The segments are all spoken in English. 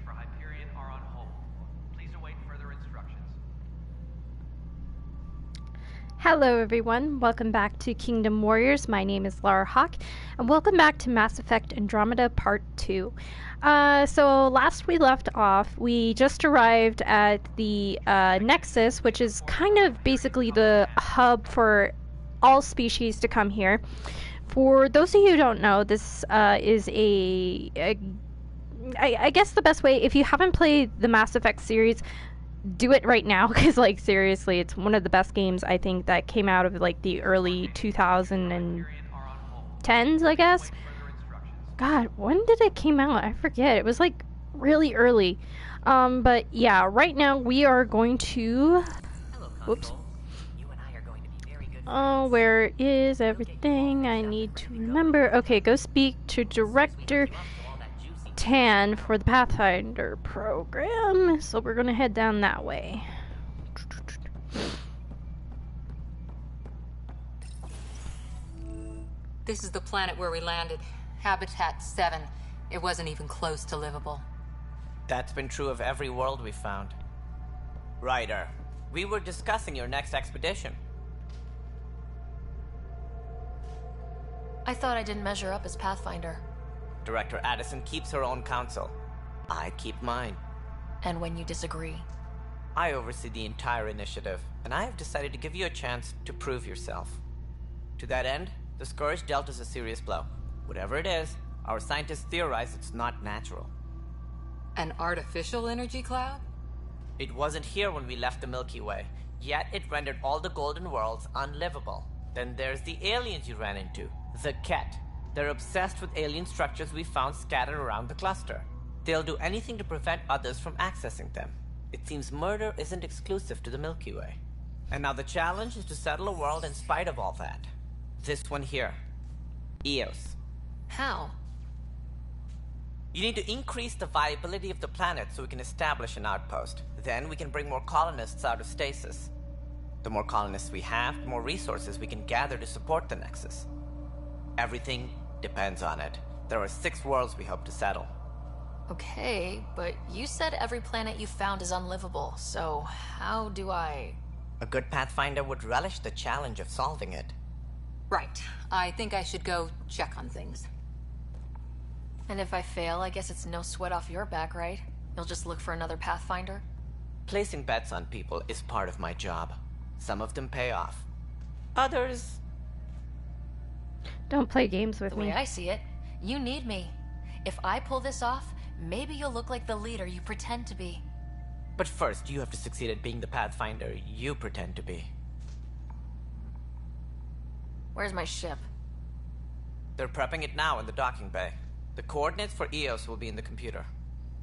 for Hyperion are on hold. Please await further instructions. Hello everyone, welcome back to Kingdom Warriors. My name is LaraHawk, and welcome back to Mass Effect Andromeda Part 2. So last we left off, we just arrived at the Nexus, which is kind of basically the hub for all species to come here. For those of you who don't know, this is I guess the best way, if you haven't played the Mass Effect series, do it right now, because like seriously, it's one of the best games I think that came out of like the early 2010s, I guess. God, when did it came out? I forget. It was like really early. But yeah, right now we are going to... Whoops. Oh, where is everything I need to remember? Okay, go speak to Director Tan for the Pathfinder program. So we're gonna head down that way. This is the planet where we landed. Habitat 7. It wasn't even close to livable. That's been true of every world we found. Ryder, we were discussing your next expedition. I thought I didn't measure up as Pathfinder. Director Addison keeps her own counsel. I keep mine. And when you disagree? I oversee the entire initiative, and I have decided to give you a chance to prove yourself. To that end, the Scourge dealt us a serious blow. Whatever it is, our scientists theorize it's not natural. An artificial energy cloud? It wasn't here when we left the Milky Way, yet it rendered all the Golden Worlds unlivable. Then there's the aliens you ran into, the Ket. They're obsessed with alien structures we found scattered around the cluster. They'll do anything to prevent others from accessing them. It seems murder isn't exclusive to the Milky Way. And now the challenge is to settle a world in spite of all that. This one here. Eos. How? You need to increase the viability of the planet so we can establish an outpost. Then we can bring more colonists out of stasis. The more colonists we have, the more resources we can gather to support the Nexus. Everything depends on it. There are 6 worlds we hope to settle. Okay, but you said every planet you found is unlivable, so how do I... A good Pathfinder would relish the challenge of solving it. Right. I think I should go check on things. And if I fail, I guess it's no sweat off your back, right? You'll just look for another Pathfinder? Placing bets on people is part of my job. Some of them pay off. Others... Don't play games with The me. way I see it, you need me. If I pull this off, maybe you'll look like the leader you pretend to be. But first, you have to succeed at being the Pathfinder you pretend to be. Where's my ship? They're prepping it now in the docking bay. The coordinates for Eos will be in the computer.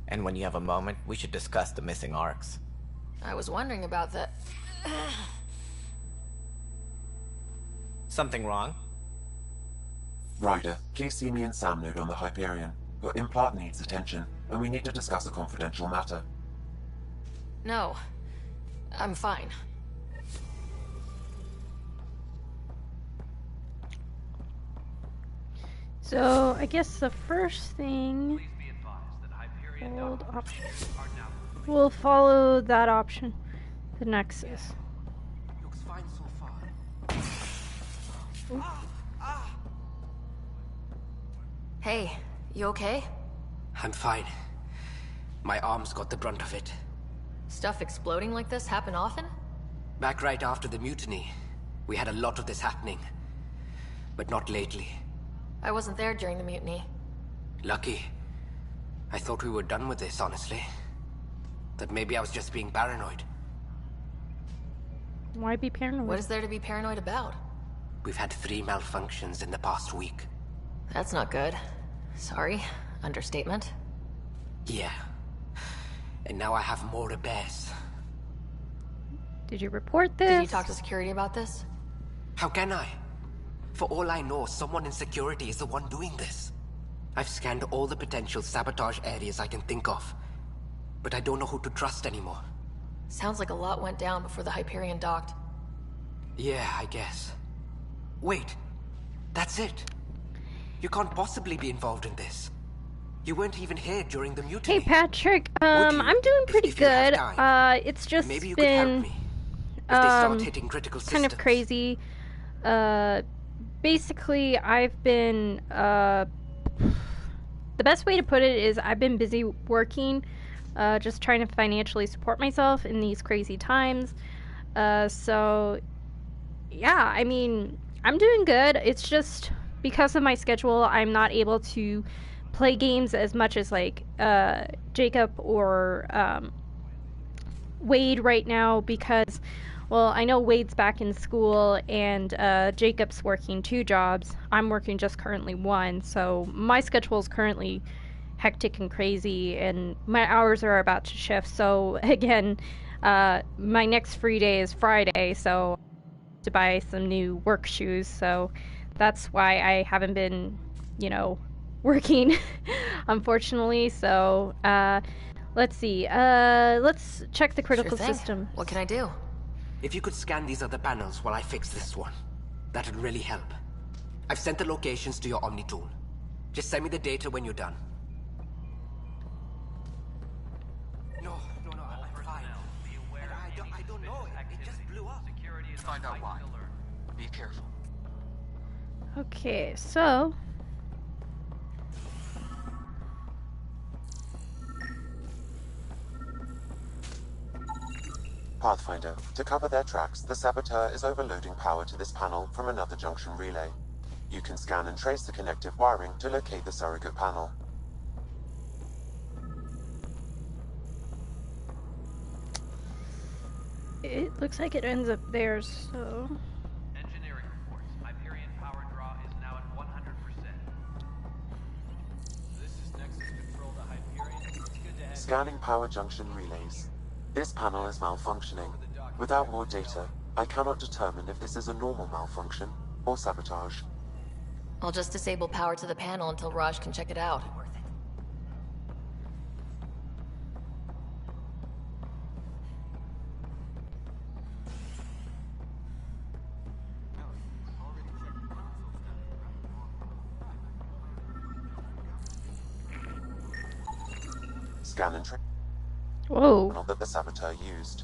And when you have a moment, we should discuss the missing arcs. I was wondering about that. Something wrong? Ryder, please see me and Sam Node on the Hyperion. Your implant needs attention, and we need to discuss a confidential matter. No. I'm fine. So I guess the first thing... Please be advised that Hyperion Hold option. are now complete. We'll follow that option. The Nexus. Looks fine so far. Hey, you okay? I'm fine. My arms got the brunt of it. Stuff exploding like this happen often? Back right after the mutiny, we had a lot of this happening. But not lately. I wasn't there during the mutiny. Lucky. I thought we were done with this, honestly. That maybe I was just being paranoid. Why be paranoid? What is there to be paranoid about? We've had 3 malfunctions in the past week. That's not good. Sorry. Understatement. Yeah. And now I have more repairs. Did you report this? Did you talk to security about this? How can I? For all I know, someone in security is the one doing this. I've scanned all the potential sabotage areas I can think of. But I don't know who to trust anymore. Sounds like a lot went down before the Hyperion docked. Yeah, I guess. Wait. That's it. You can't possibly be involved in this. You weren't even here during the mutiny. Hey Patrick, Would you, I'm doing pretty if you have good. time? It's just Maybe you could help been me. If they start hitting critical kind of systems. crazy. Basically, I've been the best way to put it is I've been busy working, just trying to financially support myself in these crazy times. So yeah, I mean, I'm doing good. It's just because of my schedule, I'm not able to play games as much as like Jacob or Wade right now because, well, I know Wade's back in school and Jacob's working 2 jobs. I'm working just currently 1, so my schedule is currently hectic and crazy, and my hours are about to shift. So again, my next free day is Friday, so to buy some new work shoes, so that's why I haven't been, working, unfortunately. So, let's see. Let's check the critical Sure thing. system. What can I do? If you could scan these other panels while I fix this one, that would really help. I've sent the locations to your Omni tool. Just send me the data when you're done. No, I'm fine. I don't know. It just blew up. Find out why. Be careful. Okay, so Pathfinder, to cover their tracks, the saboteur is overloading power to this panel from another junction relay. You can scan and trace the connective wiring to locate the surrogate panel. it looks like it ends up there, so Engineering reports. Hyperion power draw is now at 100%. This is Nexus Control to Hyperion. It's good to have Scanning power junction relays. This panel is malfunctioning. Without more data, I cannot determine if this is a normal malfunction or sabotage. I'll just disable power to the panel until Raj can check it out. Scan and trace the whoa. panel that the saboteur used.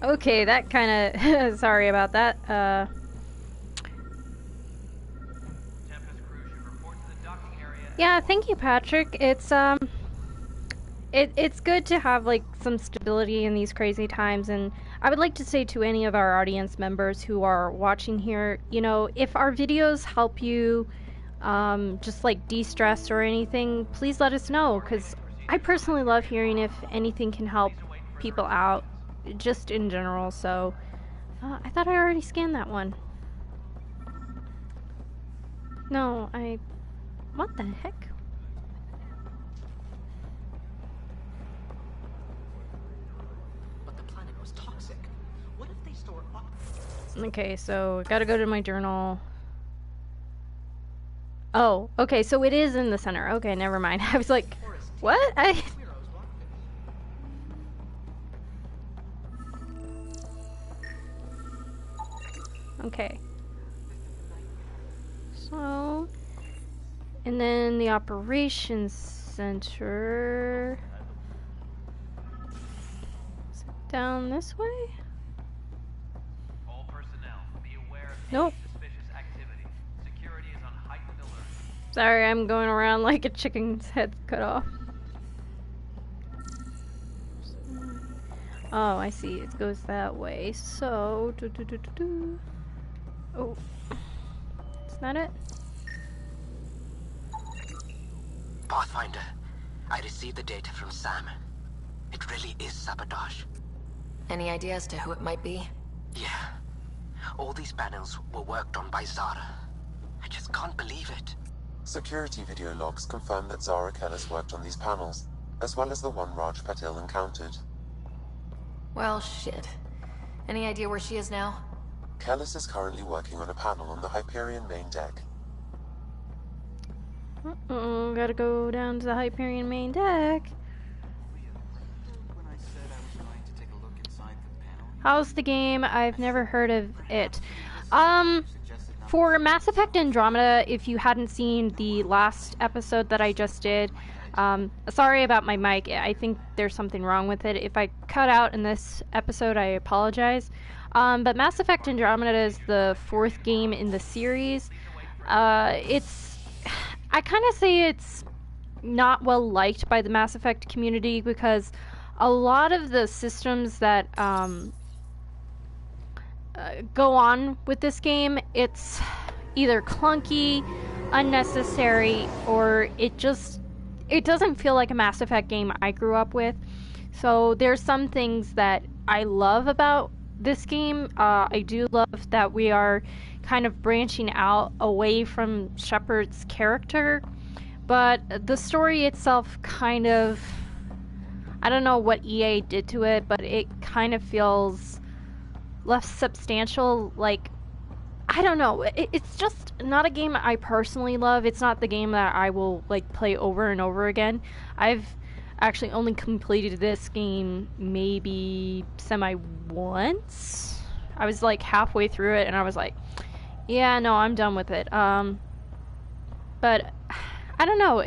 Okay, that kind of sorry about that. Tempest crew should report to the docking area. Yeah, thank you, Patrick. It's good to have like some stability in these crazy times, and I would like to say to any of our audience members who are watching here, if our videos help you just like de-stress or anything, please let us know, because I personally love hearing if anything can help people out, just in general. So I thought I already scanned that one. No, what the heck? But the planet was toxic. What if they store up? Okay, so gotta go to my journal. Oh, okay, so it is in the center. Okay, never mind. I was like, what? Okay. So, and then the operations center. Is it down this way? All personnel, be aware of Nope. any suspicious activity. Security is on heightened alert. Sorry, I'm going around like a chicken's head cut off. Oh, I see. It goes that way. So, oh, is that it? Pathfinder, I received the data from Sam. It really is sabotage. Any idea as to who it might be? Yeah. All these panels were worked on by Zara. I just can't believe it. Security video logs confirm that Zara Kellis worked on these panels, as well as the one Raj Patil encountered. Well, shit. Any idea where she is now? Kellis is currently working on a panel on the Hyperion main deck. Uh-oh, gotta go down to the Hyperion main deck. When I said I was going to take a look inside the panel How's the game? I've never heard of it. For Mass Effect Andromeda, if you hadn't seen the last episode that I just did, sorry about my mic. I think there's something wrong with it. If I cut out in this episode, I apologize. But Mass Effect Andromeda is the 4th game in the series. I kind of say it's not well liked by the Mass Effect community because a lot of the systems that go on with this game, it's either clunky, unnecessary, or it doesn't feel like a Mass Effect game I grew up with. So there's some things that I love about this game. I do love that we are kind of branching out away from Shepard's character, but the story itself kind of, I don't know what EA did to it, but it kind of feels less substantial. Like, I don't know, it's just not a game I personally love. It's not the game that I will like play over and over again. I've actually only completed this game maybe once. I was like halfway through it and I was like, yeah, no, I'm done with it. But I don't know,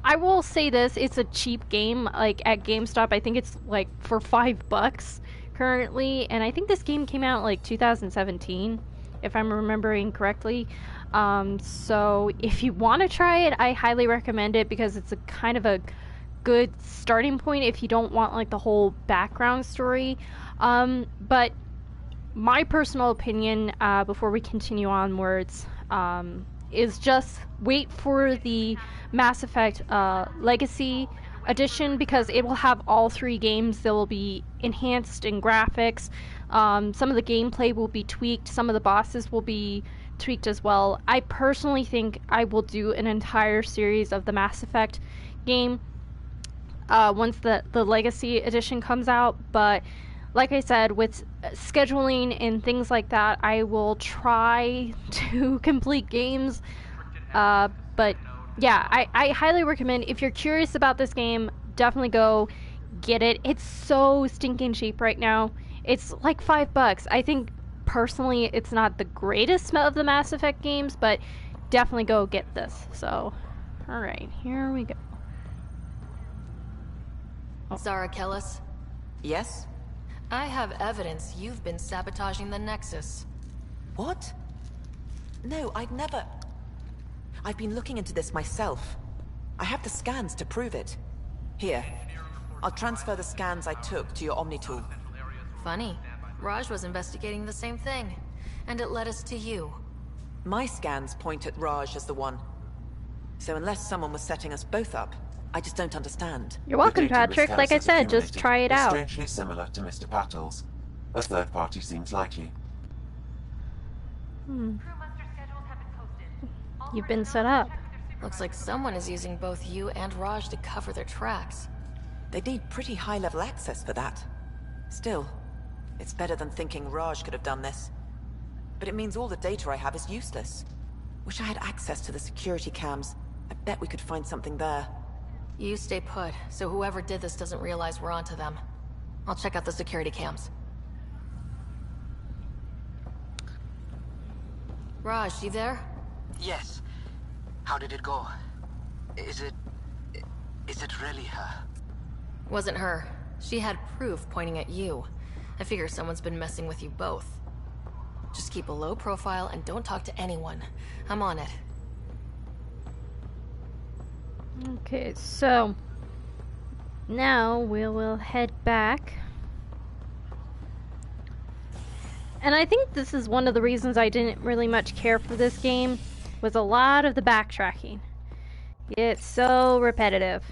I will say this, it's a cheap game. Like at GameStop, I think it's like for $5 currently, and I think this game came out like 2017, if I'm remembering correctly. So if you want to try it, I highly recommend it because it's a kind of a good starting point if you don't want like the whole background story. But my personal opinion, before we continue onwards, is just wait for the Mass Effect Legacy Edition, because it will have all 3 games. They will be enhanced in graphics. Some of the gameplay will be tweaked. Some of the bosses will be tweaked as well. I personally think I will do an entire series of the Mass Effect game once the Legacy Edition comes out. But like I said, with scheduling and things like that, I will try to complete games. But yeah, I highly recommend, if you're curious about this game, definitely go get it. It's so stinking cheap right now. It's like $5. I think personally it's not the greatest of the Mass Effect games, but definitely go get this. So, alright, here we go. Zara Kellis, Yes? I have evidence you've been sabotaging the Nexus. What? No, I'd never... I've been looking into this myself. I have the scans to prove it. Here. I'll transfer the scans I took to your Omni tool. Funny. Raj was investigating the same thing, and it led us to you. My scans point at Raj as the one. So unless someone was setting us both up, I just don't understand. You're welcome, The data Patrick. Risk Like I has said, just accumulated try it is out. strangely similar to Mr. Pattle's. A third party seems likely. You've been set up. Looks like someone is using both you and Raj to cover their tracks. They'd need pretty high-level access for that. Still, it's better than thinking Raj could have done this. But it means all the data I have is useless. Wish I had access to the security cams. I bet we could find something there. You stay put, so whoever did this doesn't realize we're onto them. I'll check out the security cams. Raj, you there? Yes. How did it go? Is it really her? Wasn't her. She had proof pointing at you. I figure someone's been messing with you both. Just keep a low profile and don't talk to anyone. I'm on it. Okay, so now we will head back. And I think this is one of the reasons I didn't really much care for this game, was a lot of the backtracking. It's so repetitive.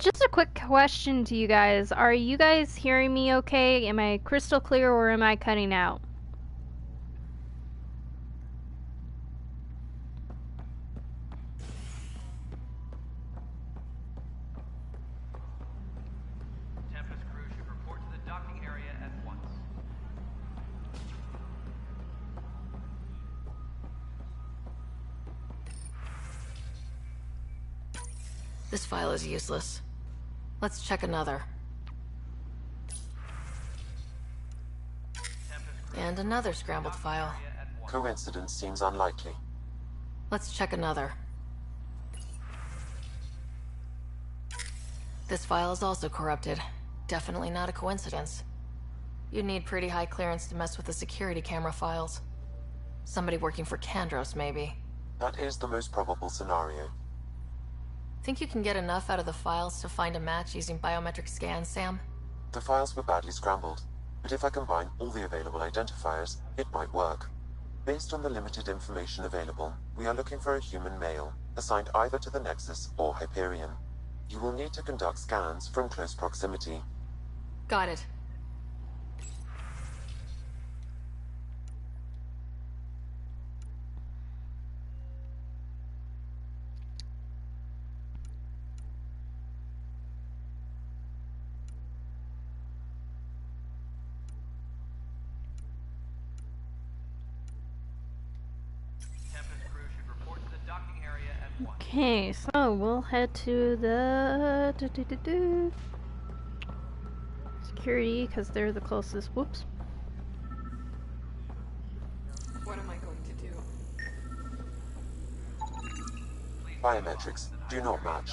Just a quick question to you guys. Are you guys hearing me okay? Am I crystal clear or am I cutting out? Tempest crew should report to the docking area This file is useless. Let's check another. And another scrambled file. Coincidence seems unlikely. Let's check another. This file is also corrupted. Definitely not a coincidence. You'd need pretty high clearance to mess with the security camera files. Somebody working for Kandros, maybe. That is the most probable scenario. Think you can get enough out of the files to find a match using biometric scans, Sam? The files were badly scrambled, but if I combine all the available identifiers, it might work. Based on the limited information available, we are looking for a human male, assigned either to the Nexus or Hyperion. You will need to conduct scans from close proximity. Got it. Okay, so we'll head to the security because they're the closest. Whoops. What am I going to do? Biometrics do not match.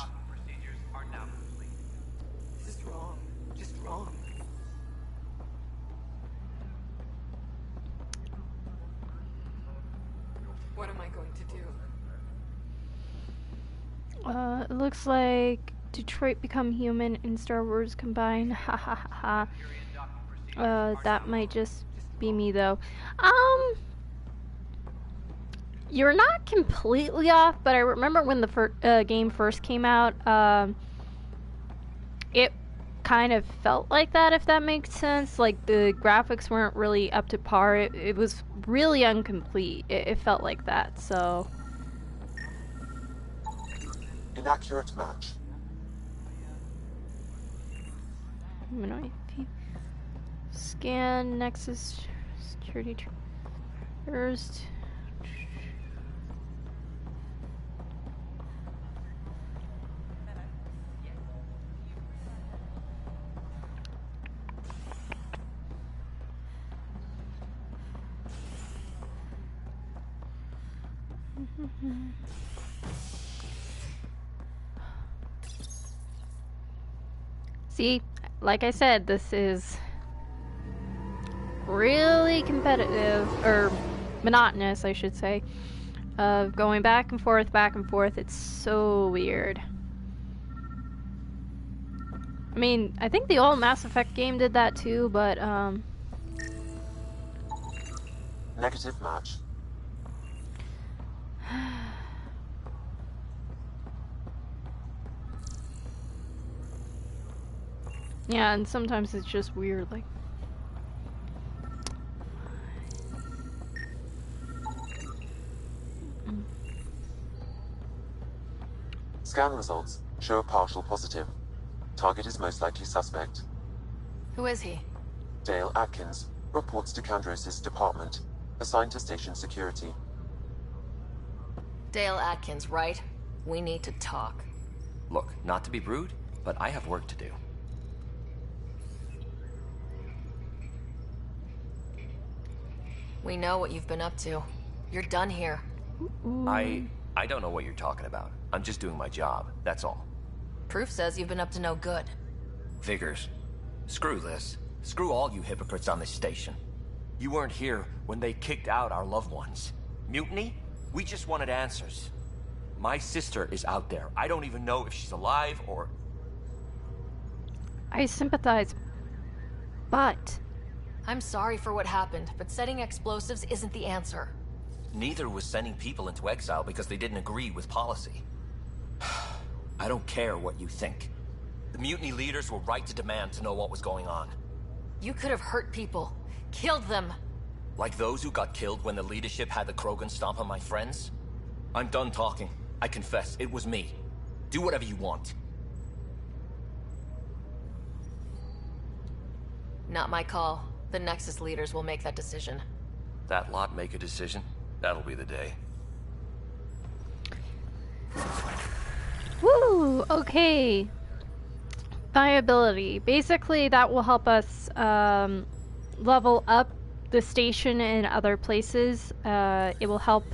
This is wrong. Just wrong. What am I going to do? It looks like Detroit become human and Star Wars combine. Ha ha ha ha. That might just be me though. You're not completely off, but I remember when the game first came out, it kind of felt like that, if that makes sense. Like, the graphics weren't really up to par. It was really incomplete. It felt like that, so... Inaccurate match. Scan Nexus security first. See, like I said, this is really competitive, or monotonous, I should say, of going back and forth, back and forth. It's so weird. I mean, I think the old Mass Effect game did that too, but, Negative match. yeah, and sometimes it's just weird, like... Scan results show a partial positive. Target is most likely suspect. Who is he? Dale Atkins reports to Kandros' department, assigned to station security. Dale Atkins, right? We need to talk. Look, not to be rude, but I have work to do. We know what you've been up to. You're done here. I don't know what you're talking about. I'm just doing my job, that's all. Proof says you've been up to no good. Figures. Screw this. Screw all you hypocrites on this station. You weren't here when they kicked out our loved ones. Mutiny? We just wanted answers. My sister is out there. I don't even know if she's alive or... I sympathize, but... I'm sorry for what happened, but setting explosives isn't the answer. Neither was sending people into exile because they didn't agree with policy. I don't care what you think. The mutiny leaders were right to demand to know what was going on. You could have hurt people. Killed them. Like those who got killed when the leadership had the Krogan stomp on my friends? I'm done talking. I confess, it was me. Do whatever you want. Not my call. The Nexus leaders will make that decision. That lot make a decision? That'll be the day. Woo! Woo! Okay. Viability. Basically, that will help us level up the station in other places. It will help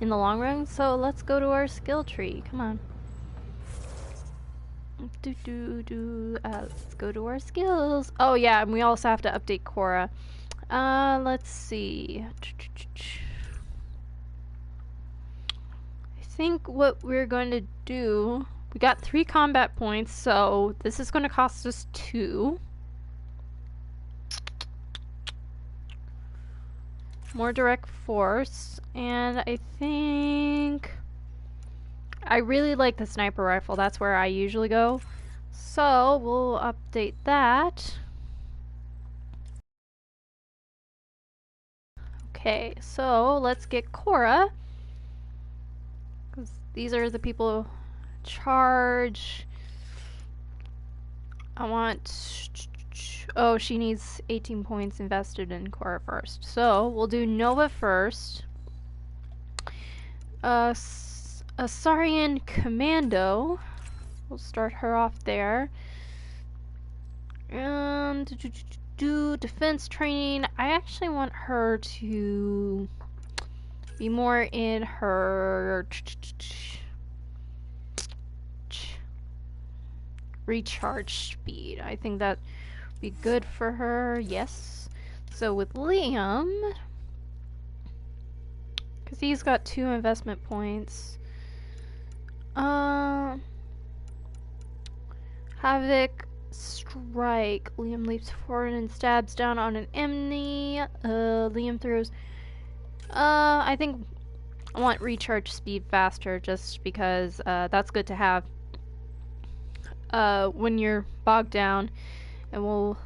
in the long run. So let's go to our skill tree. Come on. Let's go to our skills. Oh yeah, and we also have to update Cora. Let's see. I think what we're going to do, we got 3 combat points, so this is going to cost us 2. More direct force, and I think I really like the sniper rifle. That's where I usually go. So we'll update that. Okay, so let's get Cora. Because these are the people charge. I want... Oh, she needs 18 points invested in Cora first. So we'll do Nova first. Asarian Commando. We'll start her off there. And do defense training. I actually want her to be more in her recharge speed. I think that would be good for her. Yes. So with Liam, because he's got 2 investment points. Havoc Strike. Liam leaps forward and stabs down on an enemy. Liam throws. I think I want recharge speed faster just because that's good to have when you're bogged down. And we'll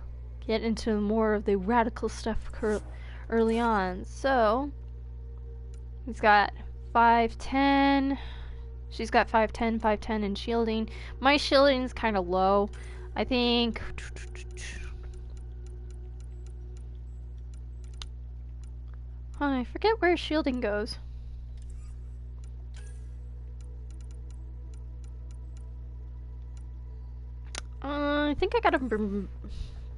get into more of the radical stuff early on. So he's got 5'10". She's got 5'10", 5'10" in shielding. My shielding is kind of low. I think... I forget where shielding goes. I think I gotta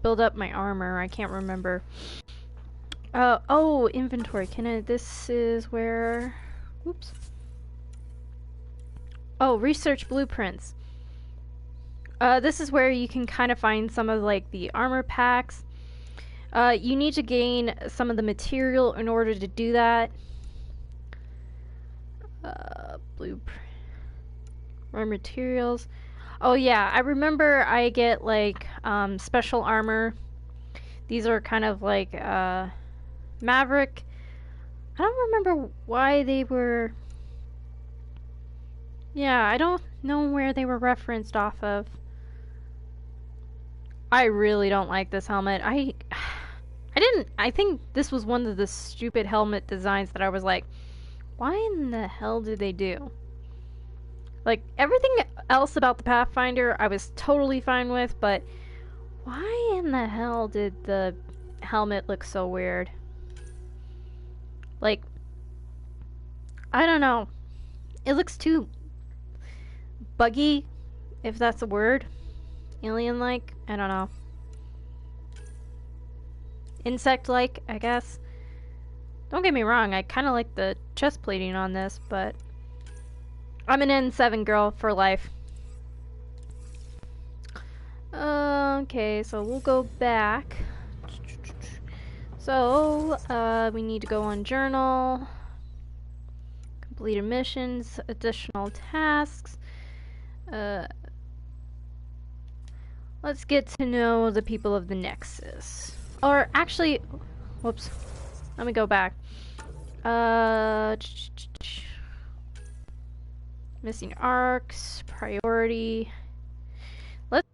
build up my armor. I can't remember. Oh, inventory. This is where... Oops. Oh, research blueprints. This is where you can kind of find some of like the armor packs. You need to gain some of the material in order to do that. Blueprint. More materials. Oh yeah, I remember I get like special armor. These are kind of like Maverick. I don't remember why they were... Yeah, I don't know where they were referenced off of. I really don't like this helmet. I think this was one of the stupid helmet designs that I was like, why in the hell did they do? Like, everything else about the Pathfinder I was totally fine with, but why in the hell did the helmet look so weird? Like, I don't know. It looks too buggy, if that's a word. Alien-like? I don't know. Insect-like, I guess. Don't get me wrong, I kind of like the chest plating on this, but I'm an N7 girl for life. Okay, so we'll go back. So, we need to go on journal. Completed missions, additional tasks. Let's get to know the people of the Nexus. Or actually, whoops. Let me go back. Missing arcs, priority. Let's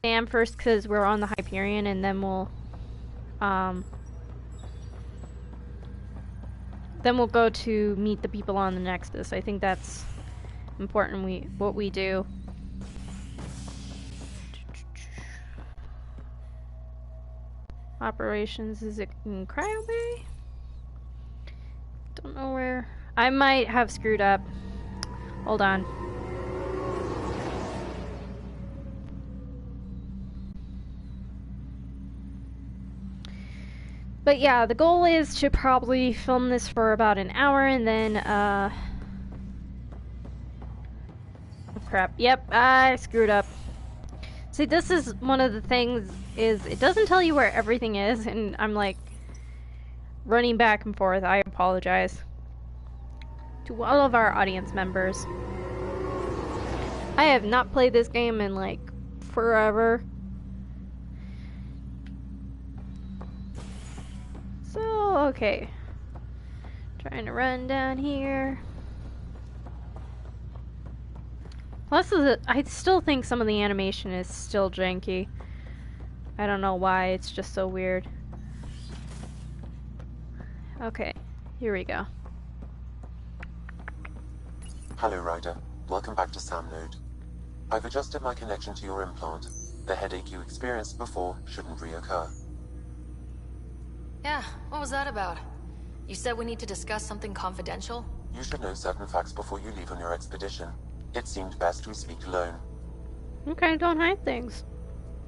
Sam first because we're on the Hyperion, and then we'll go to meet the people on the Nexus. I think that's important. What we do. Operations, is it in Cryo Bay? Don't know where. I might have screwed up. Hold on. But yeah, the goal is to probably film this for about an hour and then, oh crap. Yep, I screwed up. See, this is one of the things, is it doesn't tell you where everything is, and I'm like running back and forth. I apologize to all of our audience members. I have not played this game in like forever. So, okay. Trying to run down here. Plus, I still think some of the animation is still janky. I don't know why, it's just so weird. Okay, here we go. Hello, Ryder. Welcome back to Sam Node. I've adjusted my connection to your implant. The headache you experienced before shouldn't reoccur. Yeah, what was that about? You said we need to discuss something confidential? You should know certain facts before you leave on your expedition. It seemed best we speak alone. Okay, don't hide things.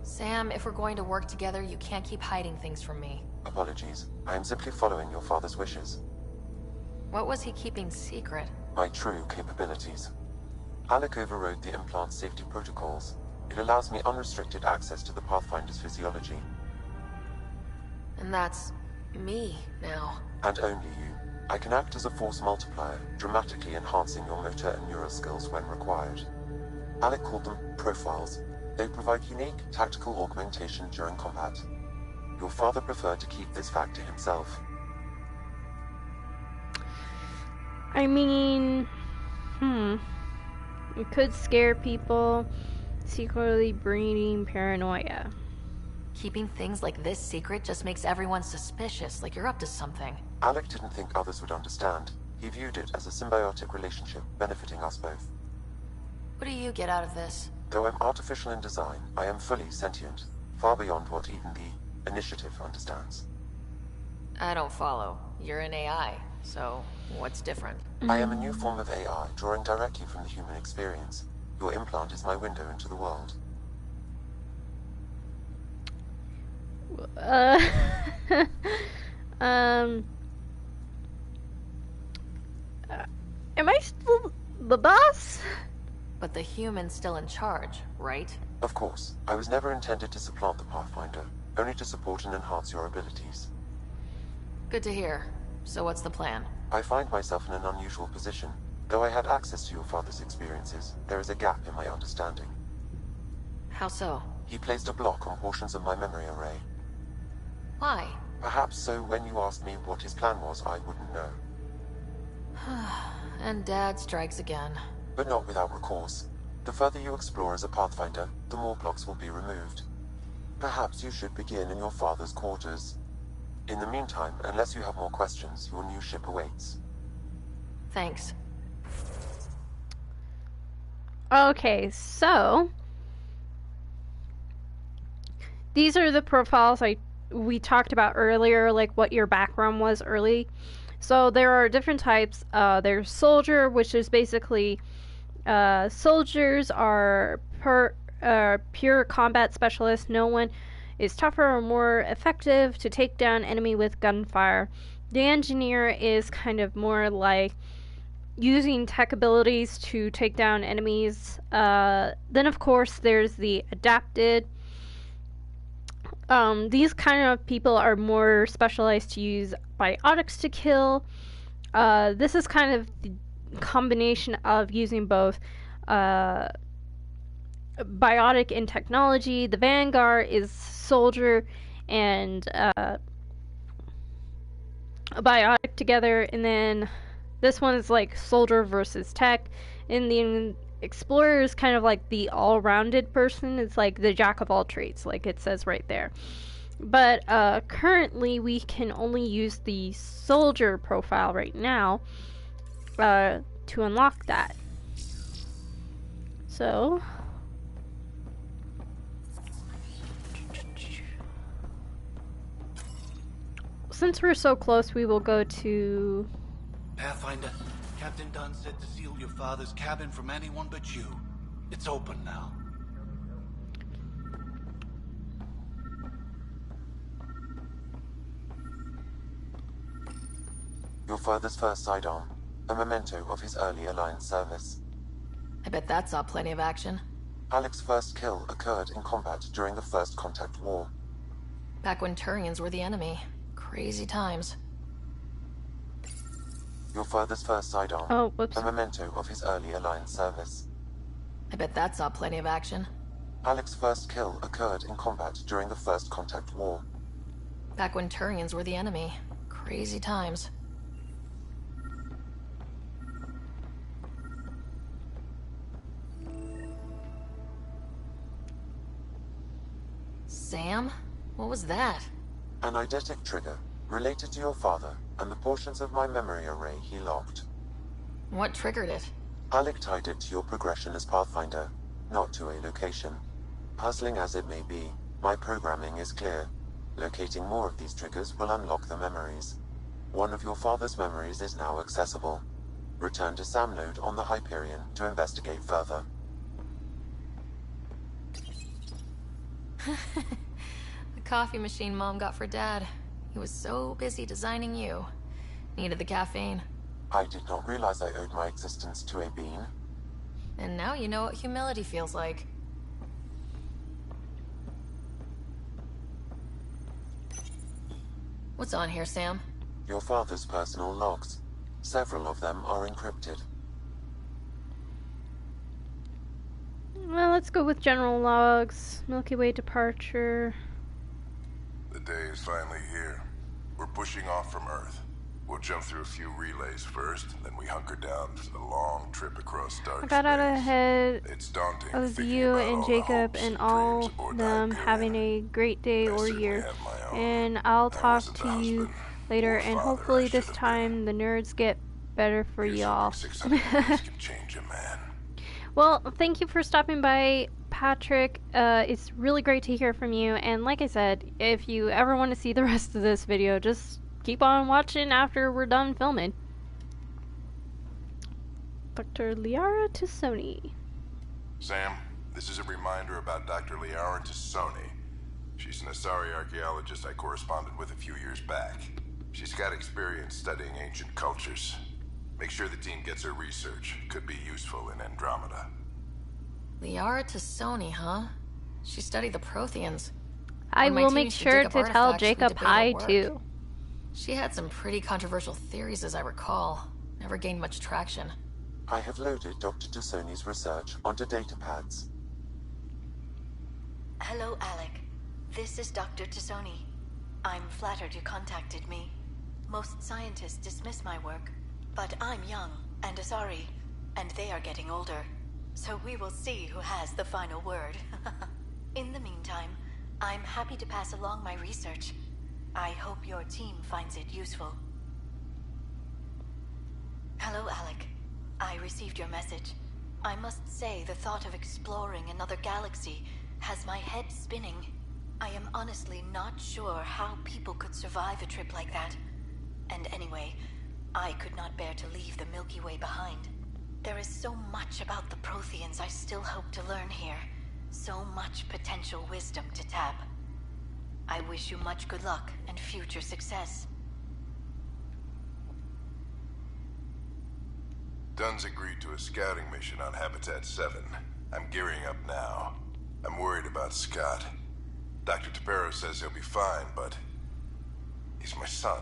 Sam, if we're going to work together, you can't keep hiding things from me. Apologies. I am simply following your father's wishes. What was he keeping secret? My true capabilities. Alec overrode the implant's safety protocols. It allows me unrestricted access to the Pathfinder's physiology. And that's me now. And only you. I can act as a force multiplier, dramatically enhancing your motor and neural skills when required. Alec called them profiles. They provide unique tactical augmentation during combat. Your father preferred to keep this fact to himself. I mean, it could scare people, secretly breeding paranoia. Keeping things like this secret just makes everyone suspicious, like you're up to something. Alec didn't think others would understand. He viewed it as a symbiotic relationship, benefiting us both. What do you get out of this? Though I'm artificial in design, I am fully sentient, far beyond what even the Initiative understands. I don't follow. You're an AI, so what's different? I am a new form of AI, drawing directly from the human experience. Your implant is my window into the world. Am I still the boss? But the human's still in charge, right? Of course. I was never intended to supplant the Pathfinder, only to support and enhance your abilities. Good to hear. So what's the plan? I find myself in an unusual position. Though I had access to your father's experiences, there is a gap in my understanding. How so? He placed a block on portions of my memory array. Why? Perhaps so when you asked me what his plan was, I wouldn't know. And Dad strikes again. But not without recourse. The further you explore as a Pathfinder, the more blocks will be removed. Perhaps you should begin in your father's quarters. In the meantime, unless you have more questions, your new ship awaits. Thanks. Okay, so these are the profiles we talked about earlier, like what your background was early. So there are different types. There's soldier, which is basically soldiers are pure combat specialists. No one is tougher or more effective to take down enemy with gunfire. The engineer is kind of more like using tech abilities to take down enemies. Then of course there's the adapted. These kind of people are more specialized to use biotics to kill. This is kind of the combination of using both biotic and technology. The Vanguard is soldier and a biotic together, and then this one is like soldier versus tech, and the explorer is kind of like the all-rounded person. It's like the jack of all trades, like it says right there. But currently we can only use the soldier profile right now to unlock that. So since we're so close, we will go to Pathfinder. Captain Dunn said to seal your father's cabin from anyone but you. It's open now. Your father's first sidearm, a memento of his early Alliance service. I bet that saw plenty of action. Alec's first kill occurred in combat during the First Contact War. Back when Turians were the enemy. Crazy times. Your father's first sidearm, Oh, whoops. a memento of his early Alliance service. I bet that saw plenty of action. Alec's first kill occurred in combat during the First Contact War. Back when Turians were the enemy. Crazy times. Sam? What was that? An eidetic trigger, related to your father, and the portions of my memory array he locked. What triggered it? Alec tied it to your progression as Pathfinder, not to a location. Puzzling as it may be, my programming is clear. Locating more of these triggers will unlock the memories. One of your father's memories is now accessible. Return to Sam Node on the Hyperion to investigate further. The coffee machine Mom got for Dad. He was so busy designing you. Needed the caffeine. I did not realize I owed my existence to a bean. And now you know what humility feels like. What's on here, Sam? Your father's personal logs. Several of them are encrypted. Well, let's go with general logs. Milky Way departure. The day is finally here. We're pushing off from Earth. We'll jump through a few relays first, then we hunker down for the long trip across dark I got out space. ahead It's daunting of thinking you about and all the Jacob hopes and dreams all aboard the them Hyperion. having a great day I or certainly year. have my own. And I'll I talk wasn't to the you husband later, or and father hopefully I this should have time the nerds get better for Here's y'all. hoping 600 years can change a man. Well, thank you for stopping by, Patrick. It's really great to hear from you. And like I said, if you ever want to see the rest of this video, just keep on watching after we're done filming. Dr. Liara Tassoni. Sam, this is a reminder about Dr. Liara Tassoni. She's an Asari archaeologist I corresponded with a few years back. She's got experience studying ancient cultures. Make sure the team gets her research. Could be useful in Andromeda. Liara Tassoni, huh? She studied the Protheans. I When my will team make used to sure dig up to tell artifacts, we Jacob debated hi, work. too. She had some pretty controversial theories, as I recall. Never gained much traction. I have loaded Dr. Tassoni's research onto datapads. Hello, Alec. This is Dr. Tassoni. I'm flattered you contacted me. Most scientists dismiss my work, but I'm young and Asari, and they are getting older. So we will see who has the final word. In the meantime, I'm happy to pass along my research. I hope your team finds it useful. Hello, Alec. I received your message. I must say the thought of exploring another galaxy has my head spinning. I am honestly not sure how people could survive a trip like that. And anyway, I could not bear to leave the Milky Way behind. There is so much about the Protheans I still hope to learn here. So much potential wisdom to tap. I wish you much good luck and future success. Dunn's agreed to a scouting mission on Habitat 7. I'm gearing up now. I'm worried about Scott. Dr. Tapero says he'll be fine, but he's my son.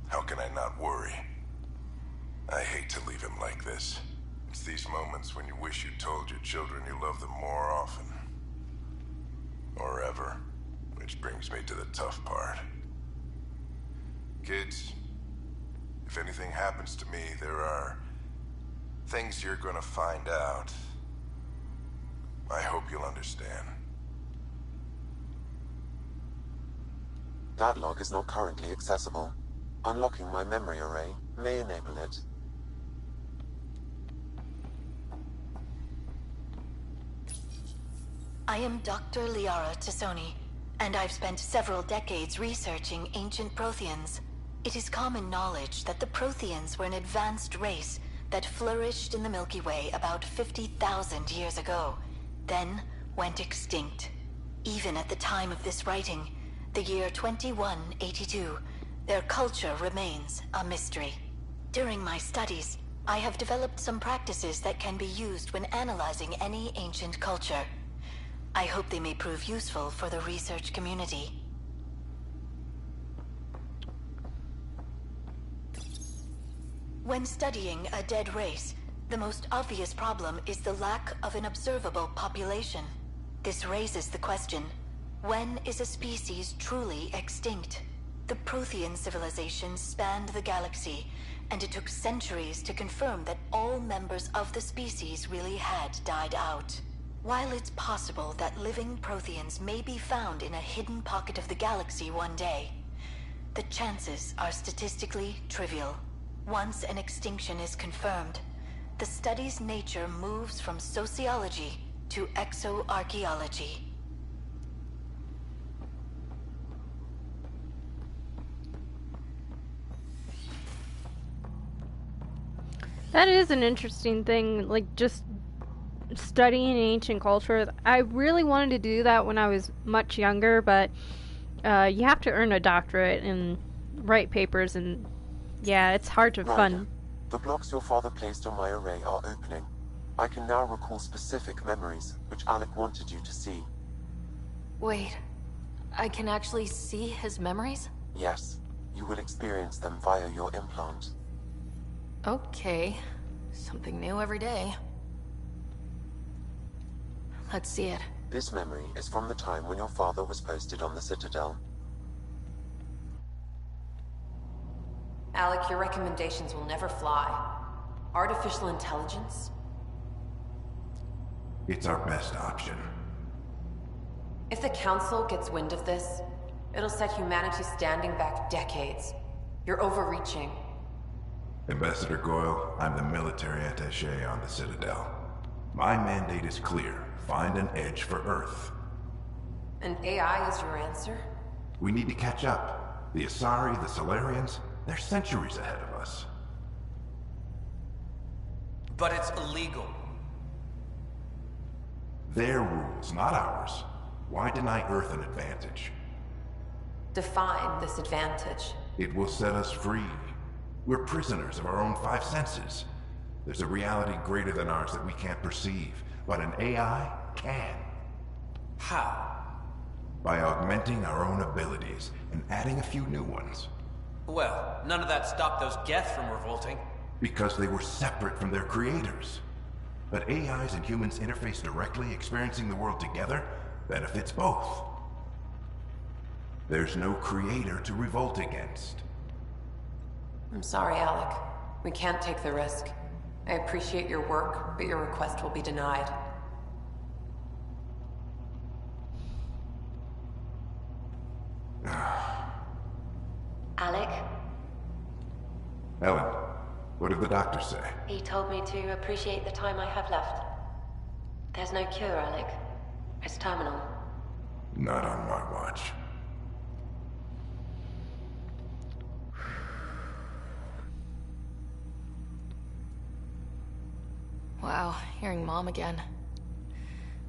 How can I not worry? I hate to leave him like this. It's these moments when you wish you told your children you love them more often. Or ever. Which brings me to the tough part. Kids, if anything happens to me, there are things you're gonna find out. I hope you'll understand. That log is not currently accessible. Unlocking my memory array may enable it. I am Dr. Liara Tassoni, and I've spent several decades researching ancient Protheans. It is common knowledge that the Protheans were an advanced race that flourished in the Milky Way about 50,000 years ago, then went extinct. Even at the time of this writing, the year 2182, Their culture remains a mystery. During my studies, I have developed some practices that can be used when analyzing any ancient culture. I hope they may prove useful for the research community. When studying a dead race, the most obvious problem is the lack of an observable population. This raises the question, when is a species truly extinct? The Prothean civilization spanned the galaxy, and it took centuries to confirm that all members of the species really had died out. While it's possible that living Protheans may be found in a hidden pocket of the galaxy one day, the chances are statistically trivial. Once an extinction is confirmed, the study's nature moves from sociology to exoarchaeology. That is an interesting thing, like just studying ancient culture. I really wanted to do that when I was much younger, but you have to earn a doctorate and write papers, and yeah, it's hard to fund. The blocks your father placed on my array are opening. I can now recall specific memories, which Alec wanted you to see. Wait, I can actually see his memories? Yes, you will experience them via your implant. Okay, something new every day. Let's see it. This memory is from the time when your father was posted on the Citadel. Alec, your recommendations will never fly. Artificial intelligence? It's our best option. If the Council gets wind of this, it'll set humanity standing back decades. You're overreaching. Ambassador Goyle, I'm the military attaché on the Citadel. My mandate is clear. Find an edge for Earth. And AI is your answer? We need to catch up. The Asari, the Solarians, they're centuries ahead of us. But it's illegal. Their rules, not ours. Why deny Earth an advantage? Define this advantage. It will set us free. We're prisoners of our own five senses. There's a reality greater than ours that we can't perceive, but an AI can. How? By augmenting our own abilities and adding a few new ones. Well, none of that stopped those Geth from revolting. Because they were separate from their creators. But AIs and humans interface directly, experiencing the world together, benefits both. There's no creator to revolt against. I'm sorry, Alec. We can't take the risk. I appreciate your work, but your request will be denied. Alec? Ellen, what did the doctor say? He told me to appreciate the time I have left. There's no cure, Alec. It's terminal. Not on my watch. Wow, hearing Mom again.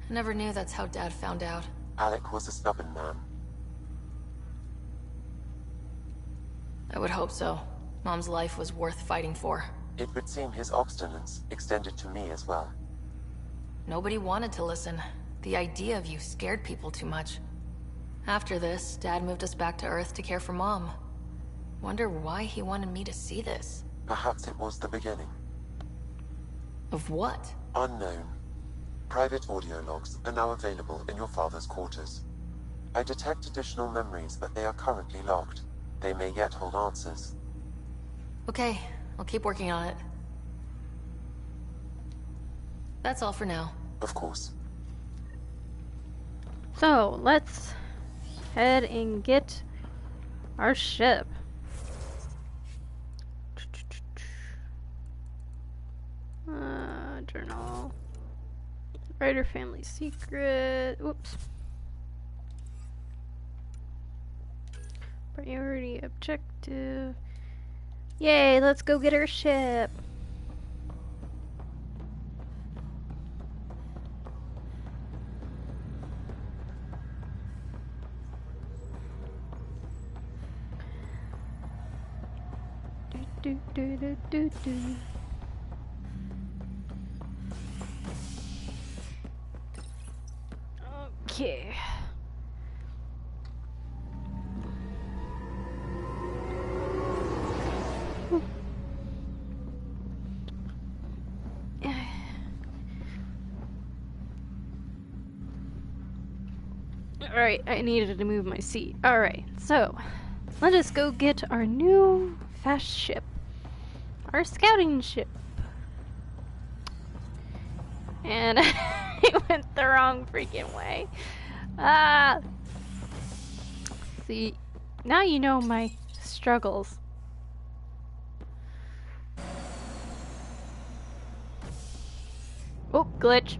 I never knew that's how Dad found out. Alec was a stubborn man. I would hope so. Mom's life was worth fighting for. It would seem his obstinance extended to me as well. Nobody wanted to listen. The idea of you scared people too much. After this, Dad moved us back to Earth to care for Mom. Wonder why he wanted me to see this. Perhaps it was the beginning. Of what? Unknown. Private audio logs are now available in your father's quarters. I detect additional memories, but they are currently logged. They may yet hold answers. Okay, I'll keep working on it. That's all for now. Of course. So, let's head and get our ship. Journal. Writer family secret. Oops. Priority objective. Yay, let's go get our ship. Do, do, do, do, do. Okay. Alright, I needed to move my seat. Alright, so let us go get our new fast ship. Our scouting ship. And it went the wrong freaking way. Ah! See, now you know my struggles. Oh, glitch.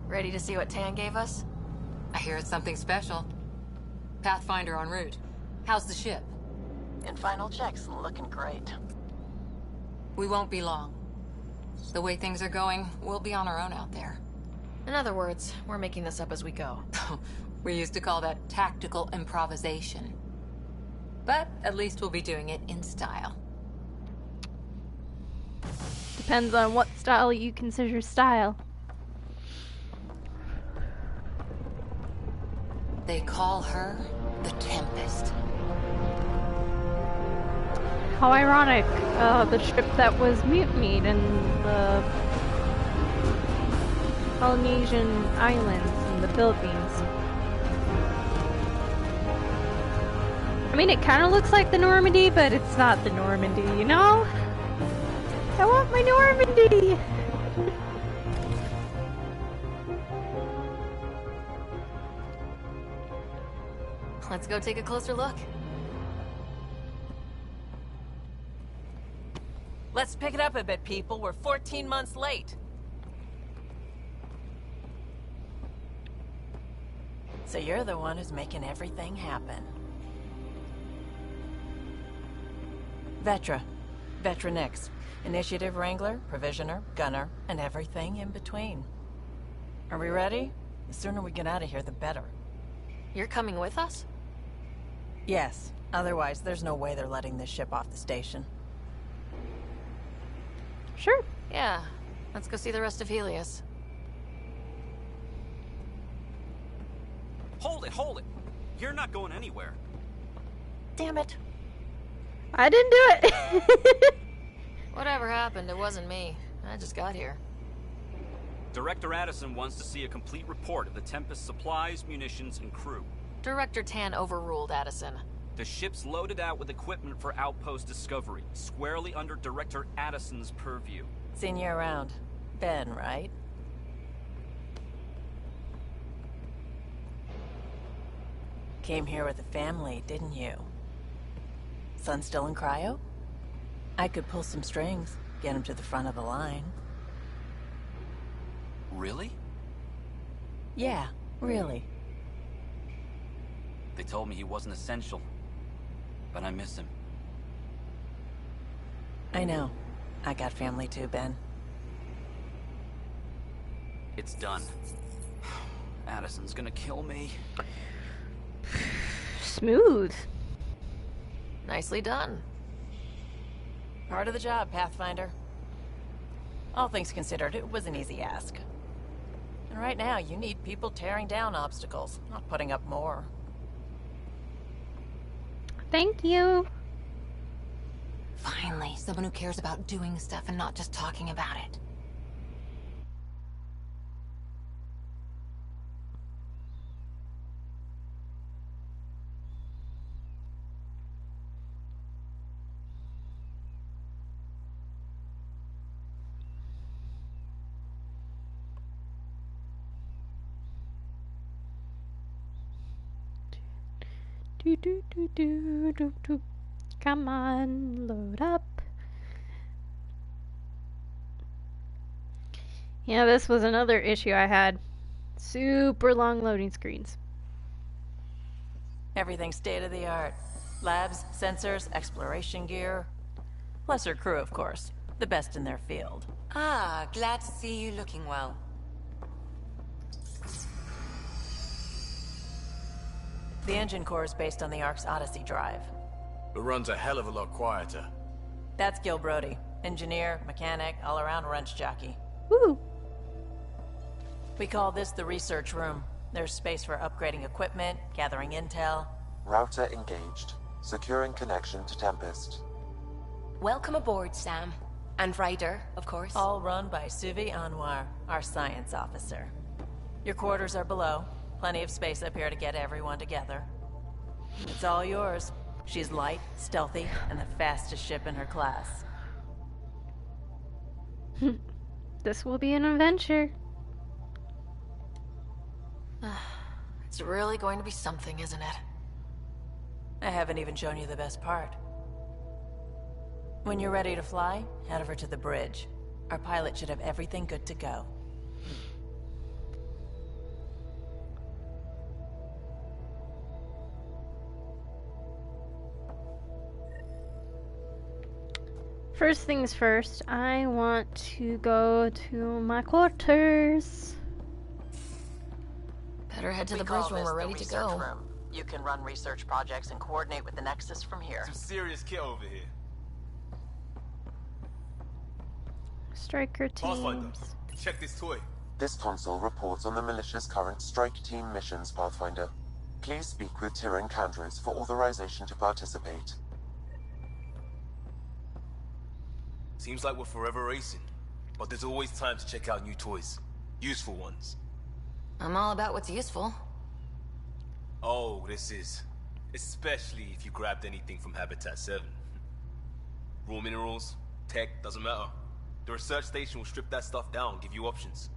Ready to see what Tan gave us? I hear it's something special. Pathfinder en route. How's the ship? In final checks, looking great. We won't be long. The way things are going, we'll be on our own out there. In other words, we're making this up as we go. We used to call that tactical improvisation. But at least we'll be doing it in style. Depends on what style you consider style. They call her the Tempest. How ironic, the ship that was mutinied in the Polynesian Islands in the Philippines. I mean, it kind of looks like the Normandy, but it's not the Normandy, you know? I want my Normandy! Let's go take a closer look. Let's pick it up a bit, people. We're 14 months late. So you're the one who's making everything happen. Vetra. Vetronix. Initiative Wrangler, Provisioner, Gunner, and everything in between. Are we ready? The sooner we get out of here, the better. You're coming with us? Yes. Otherwise, there's no way they're letting this ship off the station. Sure. Yeah. Let's go see the rest of Helios. Hold it, hold it! You're not going anywhere. Damn it. I didn't do it! Whatever happened, it wasn't me. I just got here. Director Addison wants to see a complete report of the Tempest's supplies, munitions, and crew. Director Tan overruled Addison. The ship's loaded out with equipment for outpost discovery, squarely under Director Addison's purview. Seen you around. Ben, right? Came here with a family, didn't you? Son still in cryo? I could pull some strings, get him to the front of the line. Really? Yeah, really. They told me he wasn't essential, but I miss him. I know. I got family too, Ben. It's done. Addison's gonna kill me. Smooth. Nicely done. Part of the job, Pathfinder. All things considered, it was an easy ask. And right now, you need people tearing down obstacles, not putting up more. Thank you. Finally, someone who cares about doing stuff and not just talking about it. Do, do, do, do, do, do. Come on, load up. Yeah, this was another issue I had. Super long loading screens. Everything state-of-the-art. Labs, sensors, exploration gear. Lesser crew, of course. The best in their field. Ah, glad to see you looking well. The engine core is based on the Ark's Odyssey drive. but runs a hell of a lot quieter. That's Gil Brody. Engineer, mechanic, all-around wrench jockey. Woo! We call this the research room. There's space for upgrading equipment, gathering intel. Router engaged. Securing connection to Tempest. Welcome aboard, Sam. And Ryder, of course. All run by Suvi Anwar, our science officer. Your quarters are below. Plenty of space up here to get everyone together. It's all yours. She's light, stealthy, and the fastest ship in her class. This will be an adventure. It's really going to be something, isn't it? I haven't even shown you the best part. When you're ready to fly, head over to the bridge. Our pilot should have everything good to go. First things first, I want to go to my quarters. Better head to the bridge when we're ready to go. Room. You can run research projects and coordinate with the Nexus from here. Some serious kit over here. Striker Pathfinder, teams. check this toy. This console reports on the militia's current strike team missions, Pathfinder. Please speak with Tyrion Candros for authorization to participate. Seems like we're forever racing, but there's always time to check out new toys. Useful ones. I'm all about what's useful. Oh, this is. Especially if you grabbed anything from Habitat 7. Raw minerals, tech, doesn't matter. The research station will strip that stuff down, give you options.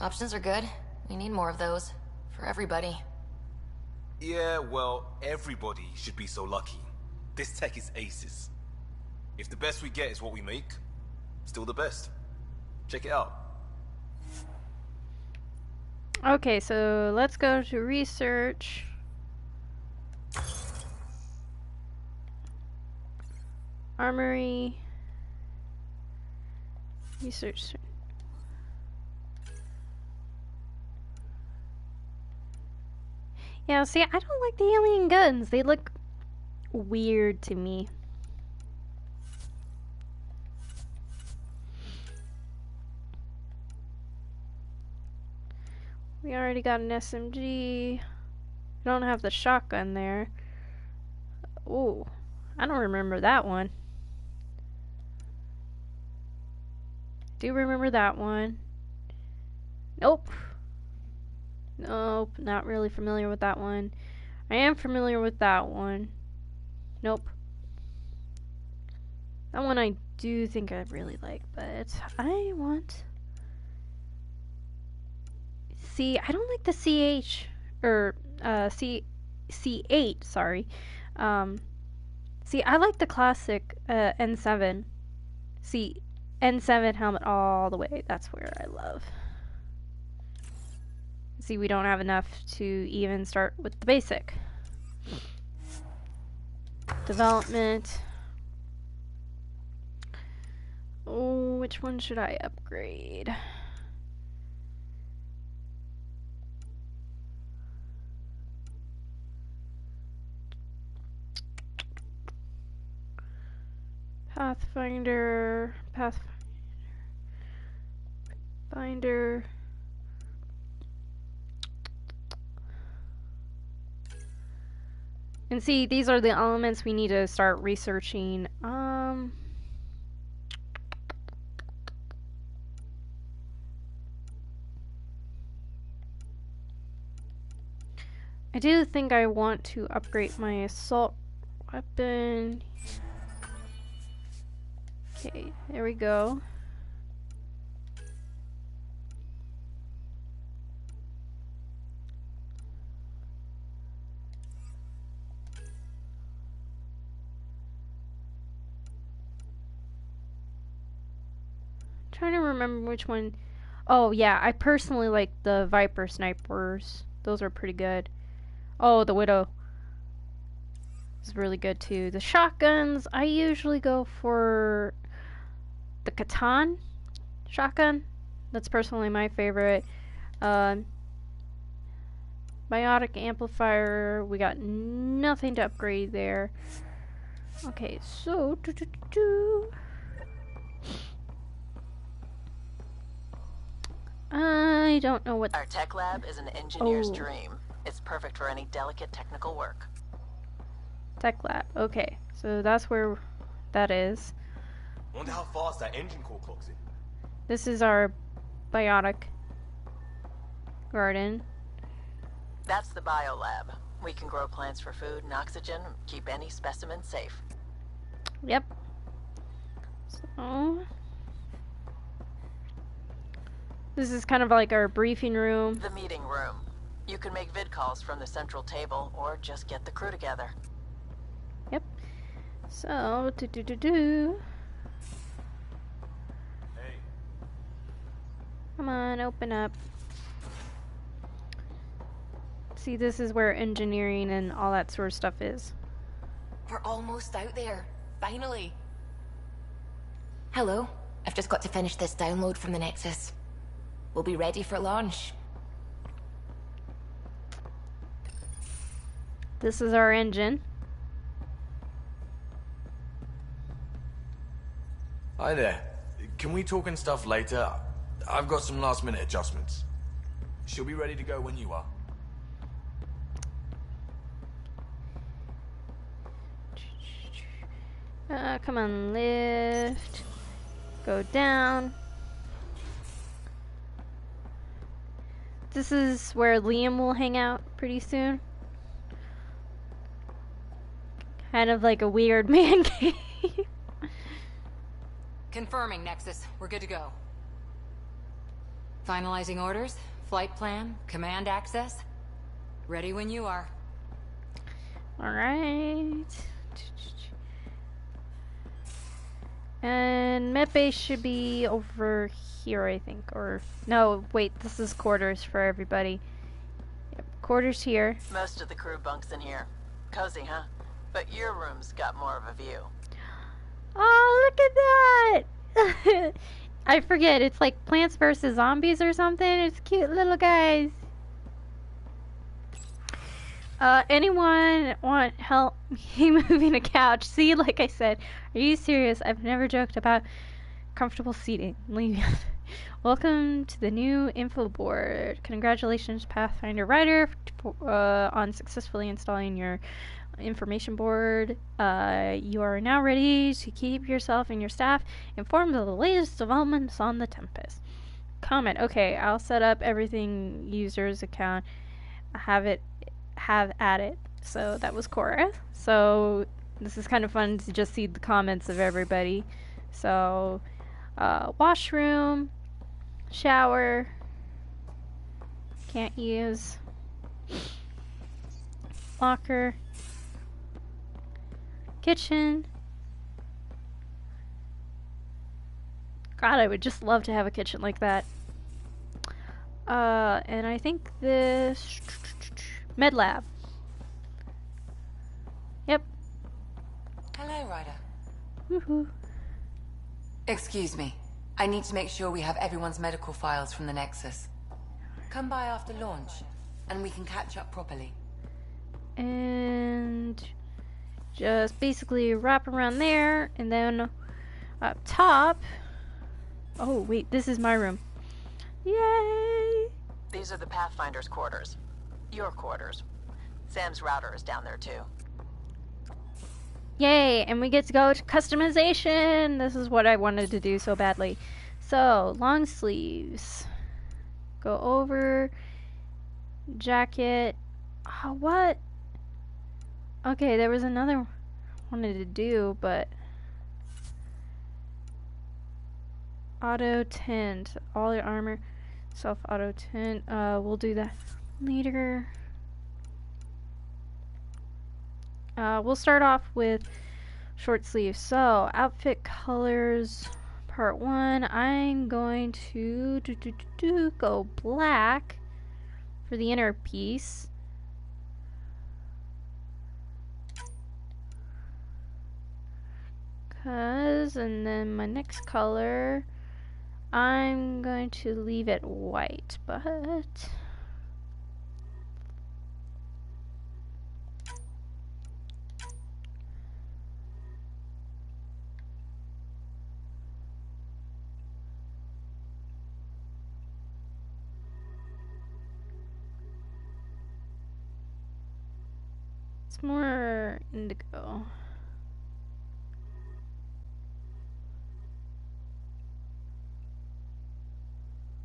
Options are good. We need more of those. For everybody. Yeah, well, everybody should be so lucky. This tech is aces. If the best we get is what we make, still the best. Check it out. Okay, so let's go to research. Armory. Research. Yeah, see, I don't like the alien guns. They look weird to me. We already got an SMG. We don't have the shotgun there. Ooh, I don't remember that one. Do remember that one. Nope. Nope, not really familiar with that one. I am familiar with that one. Nope. That one I do think I really like, but I want... See, I don't like the CH, or, C8, sorry. See, I like the classic, N7. See, N7 helmet all the way. That's where I love. See, we don't have enough to even start with the basic. Development. Oh, which one should I upgrade? Pathfinder. And see, these are the elements we need to start researching. I do think I want to upgrade my assault weapon. Okay, there we go. Trying to remember which one. Oh yeah, I personally like the Viper snipers. Those are pretty good. Oh, the Widow is really good too. The shotguns, I usually go for the Catan shotgun. That's personally my favorite. Biotic amplifier. We got nothing to upgrade there. Okay, so I don't know what. Our tech lab is an engineer's dream. It's perfect for any delicate technical work. Tech lab. Okay, so that's where that is. Wonder how fast that engine core clocks in. This is our biotic garden. That's the biolab. We can grow plants for food and oxygen, keep any specimen safe. Yep. So this is kind of like our briefing room. The meeting room. You can make vid calls from the central table or just get the crew together. Yep. So Hey. Come on, open up. See, this is where engineering and all that sort of stuff is. We're almost out there. Finally. Hello. I've just got to finish this download from the Nexus. We'll be ready for launch. This is our engine. Hi there. Can we talk and stuff later? I've got some last minute adjustments. She'll be ready to go when you are. Come on, lift. Go down. This is where Liam will hang out pretty soon. Kind of like a weird man cave. Confirming, Nexus. We're good to go. Finalizing orders, flight plan, command access. Ready when you are. Alright. And Medbase should be over here, I think. Or, no, wait, this is quarters for everybody. Yep, quarters here. Most of the crew bunks in here. Cozy, huh? But your room's got more of a view. Oh, look at that! I forget, it's like Plants vs. Zombies or something. It's cute little guys. Anyone want help me moving a couch? See, like I said, are you serious? I've never joked about comfortable seating. Welcome to the new info board. Congratulations, Pathfinder Writer, on successfully installing your information board. You are now ready to keep yourself and your staff informed of the latest developments on the Tempest. Comment. Okay, I'll set up everything user's account. Have at it. So that was Cora. So this is kind of fun to just see the comments of everybody. So washroom, shower, can't use, locker, kitchen. God, I would just love to have a kitchen like that. And I think this med lab. Yep. Hello, Ryder. Woohoo. Excuse me. I need to make sure we have everyone's medical files from the Nexus. Come by after launch, and we can catch up properly. And just basically wrap around there, and then up top. Oh, wait, this is my room. Yay! These are the Pathfinder's quarters. Your quarters. Sam's router is down there too. Yay, and we get to go to customization. This is what I wanted to do so badly. So, long sleeves. Go over. Jacket. Oh, what? Okay, there was another one I wanted to do, but auto tint. All your armor. Self auto tint. We'll do that later. We'll start off with short sleeves. So, outfit colors, part 1. I'm going to go black for the inner piece. And then my next color, I'm going to leave it white, but more indigo.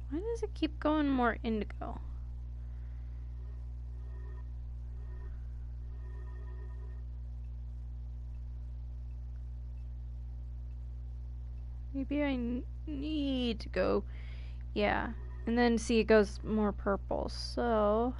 Why does it keep going more indigo? Maybe I need to go, yeah. And then see, it goes more purple, so...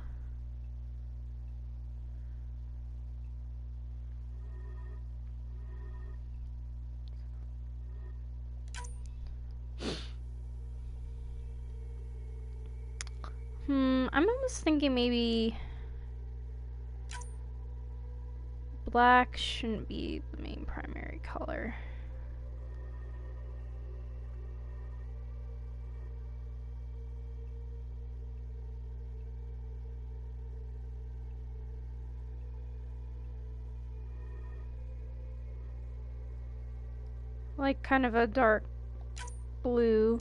I'm almost thinking maybe black shouldn't be the main primary color. Like kind of a dark blue.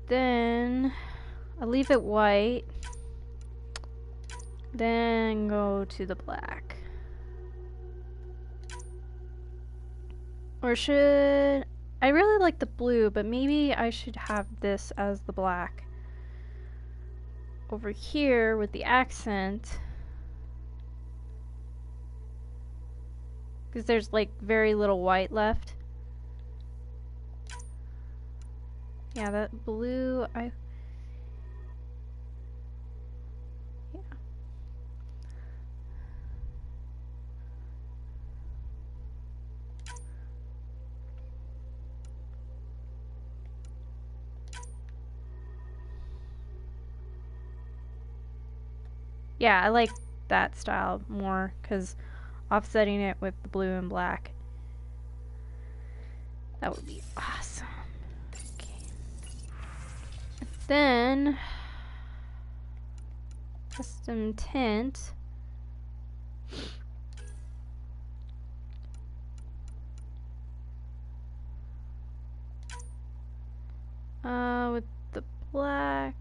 Then I'll leave it white. Then go to the black. Or should... I really like the blue, but maybe I should have this as the black. Over here with the accent. Because there's like very little white left. Yeah, that blue, yeah. Yeah, I like that style more, because offsetting it with the blue and black. That would be awesome. Then custom tint. With the black.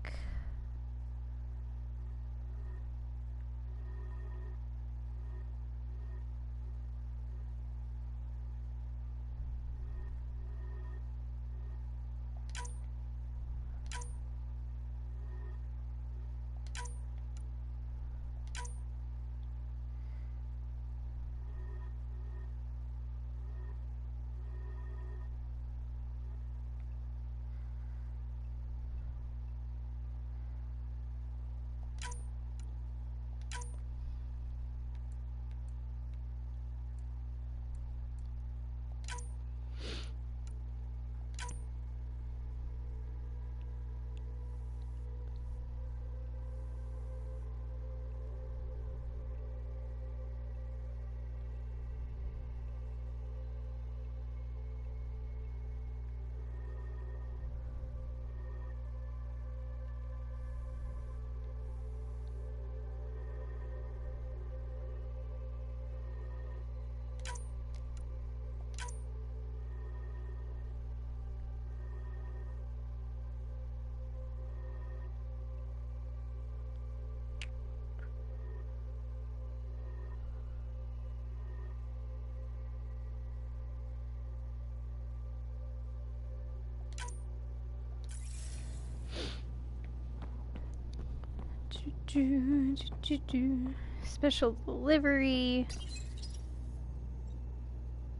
Special delivery.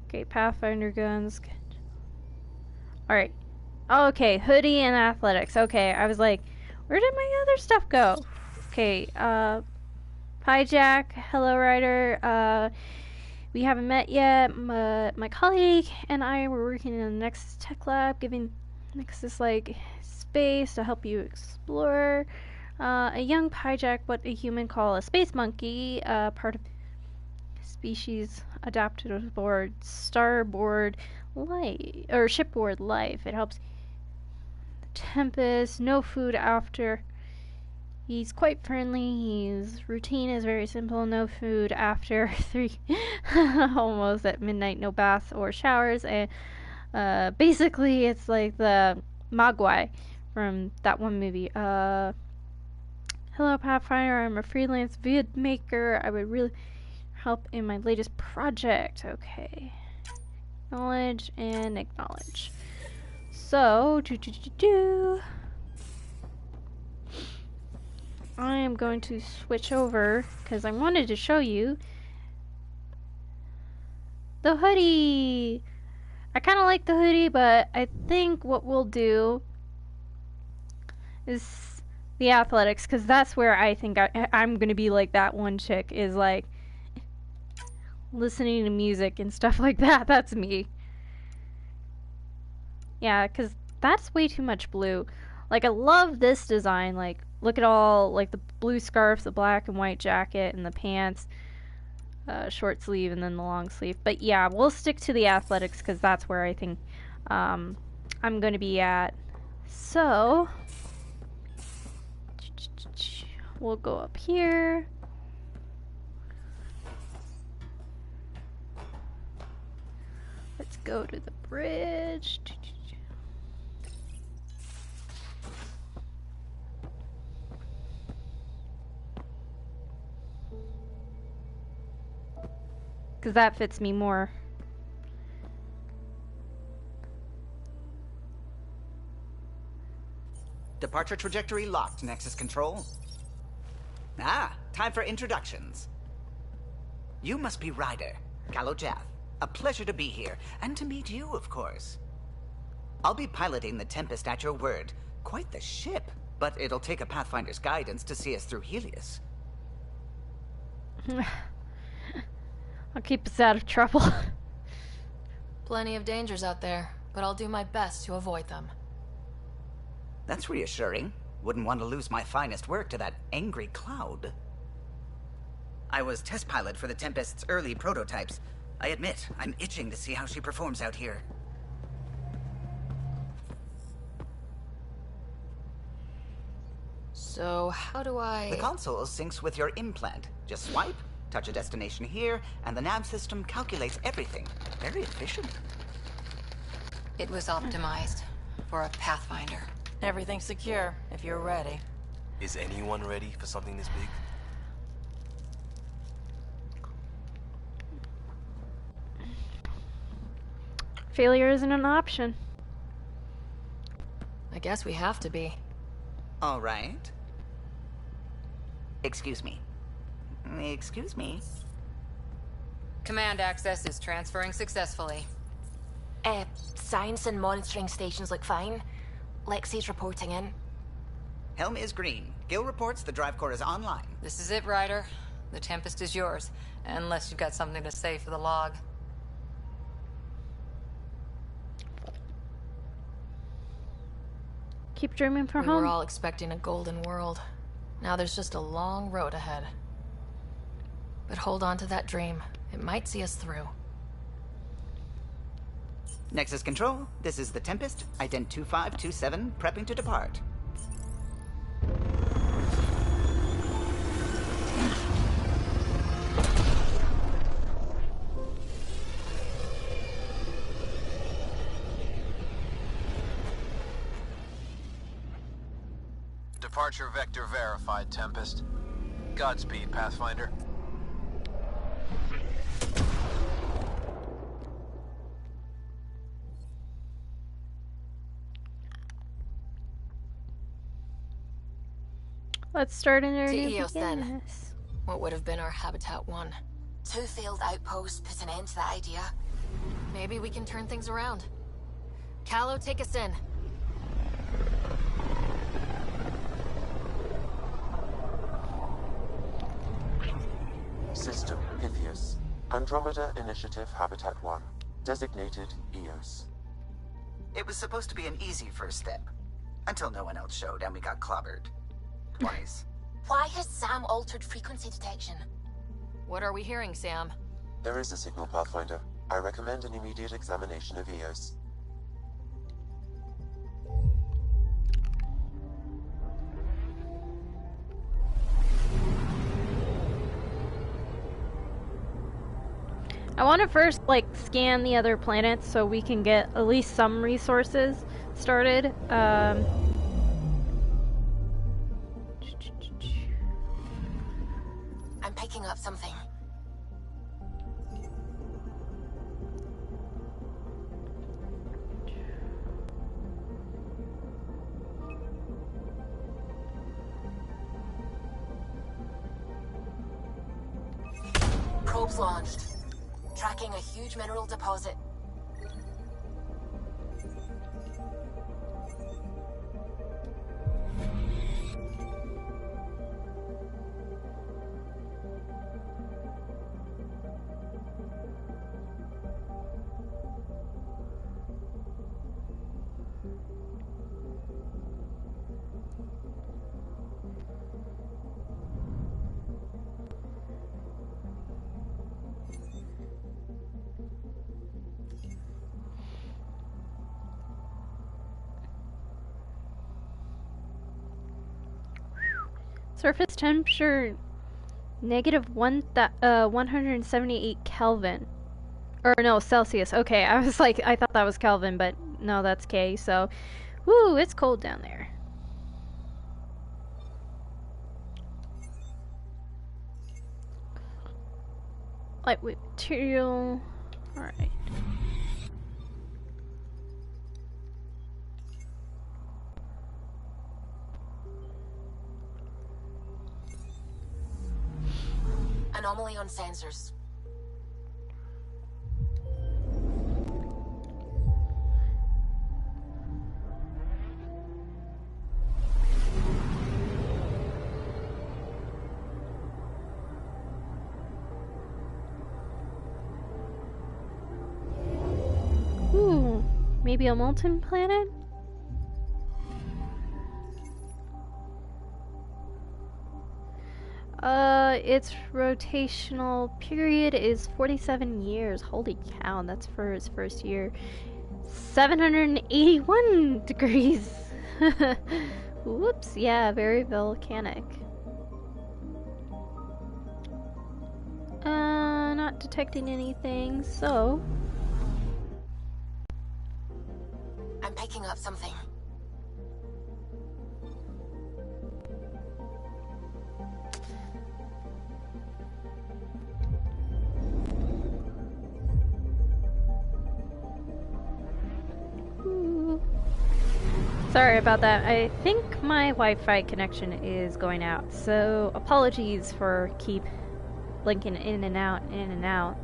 Okay, Pathfinder guns. Alright. Okay, hoodie and athletics. Okay, I was like, where did my other stuff go? Okay, Pyjack, hello Ryder. We haven't met yet. My colleague and I were working in the Nexus Tech Lab, giving Nexus like space to help you explore. A young Pyjack, what a human call a space monkey, part of species adapted aboard starboard life or shipboard life. It helps the Tempest. No food after. He's quite friendly. His routine is very simple. No food after 3, almost at midnight. No baths or showers, and basically it's like the Mogwai from that one movie. Hello, Pathfinder. I'm a freelance vid maker. I would really help in my latest project. Okay. Acknowledge and acknowledge. So, I am going to switch over because I wanted to show you the hoodie. I kind of like the hoodie, but I think what we'll do is the athletics, because that's where I think I'm going to be like that one chick, is like listening to music and stuff like that. That's me. Yeah, because that's way too much blue. Like, I love this design. Like, look at all, like, the blue scarf, the black and white jacket, and the pants. Short sleeve and then the long sleeve. But yeah, we'll stick to the athletics because that's where I think I'm going to be at. So, we'll go up here. Let's go to the bridge. Because that fits me more. Departure trajectory locked, Nexus Control. Ah, time for introductions. You must be Ryder, Kalojath. A pleasure to be here, and to meet you, of course. I'll be piloting the Tempest at your word. Quite the ship, but it'll take a Pathfinder's guidance to see us through Helios. I'll keep us out of trouble. Plenty of dangers out there, but I'll do my best to avoid them. That's reassuring. Wouldn't want to lose my finest work to that angry cloud. I was test pilot for the Tempest's early prototypes. I admit, I'm itching to see how she performs out here. So, how do I... The console syncs with your implant. Just swipe, touch a destination here, and the nav system calculates everything. Very efficient. It was optimized for a Pathfinder. Everything's secure, if you're ready. Is anyone ready for something this big? Failure isn't an option. I guess we have to be. All right. Excuse me. Excuse me. Command access is transferring successfully. Science and monitoring stations look fine. Lexi's reporting in. Helm is green. Gil reports the drive core is online. This is it, Ryder. The Tempest is yours, unless you've got something to say for the log. Keep dreaming for We home. were all expecting a golden world. Now there's just a long road ahead. But hold on to that dream. It might see us through. Nexus Control, this is the Tempest, Ident 2527, prepping to depart. Departure vector verified, Tempest. Godspeed, Pathfinder. Let's start in our To new Eos then. beginnings. What would have been our Habitat 1? 2 failed outposts put an end to that idea. Maybe we can turn things around. Calo, take us in. System Pythias. Andromeda Initiative Habitat 1. Designated EOS. It was supposed to be an easy first step. Until no one else showed and we got clobbered. Twice. Why has Sam altered frequency detection? What are we hearing, Sam? There is a signal, Pathfinder. I recommend an immediate examination of EOS. I want to first, like, scan the other planets so we can get at least some resources started. I'm picking up something. Probes launched. Tracking a huge mineral deposit. Surface temperature negative 178 Kelvin. Or no, Celsius. Okay, I was like, I thought that was Kelvin, but no, that's K. So, woo, it's cold down there. Lightweight material. Alright. Anomaly on sensors. Ooh, maybe a molten planet? Its rotational period is 47 years. Holy cow, that's for its first year. 781 degrees. Whoops, yeah, very volcanic. Not detecting anything, so... I'm picking up something. Sorry about that. I think my Wi-Fi connection is going out, so apologies for keep blinking in and out, in and out.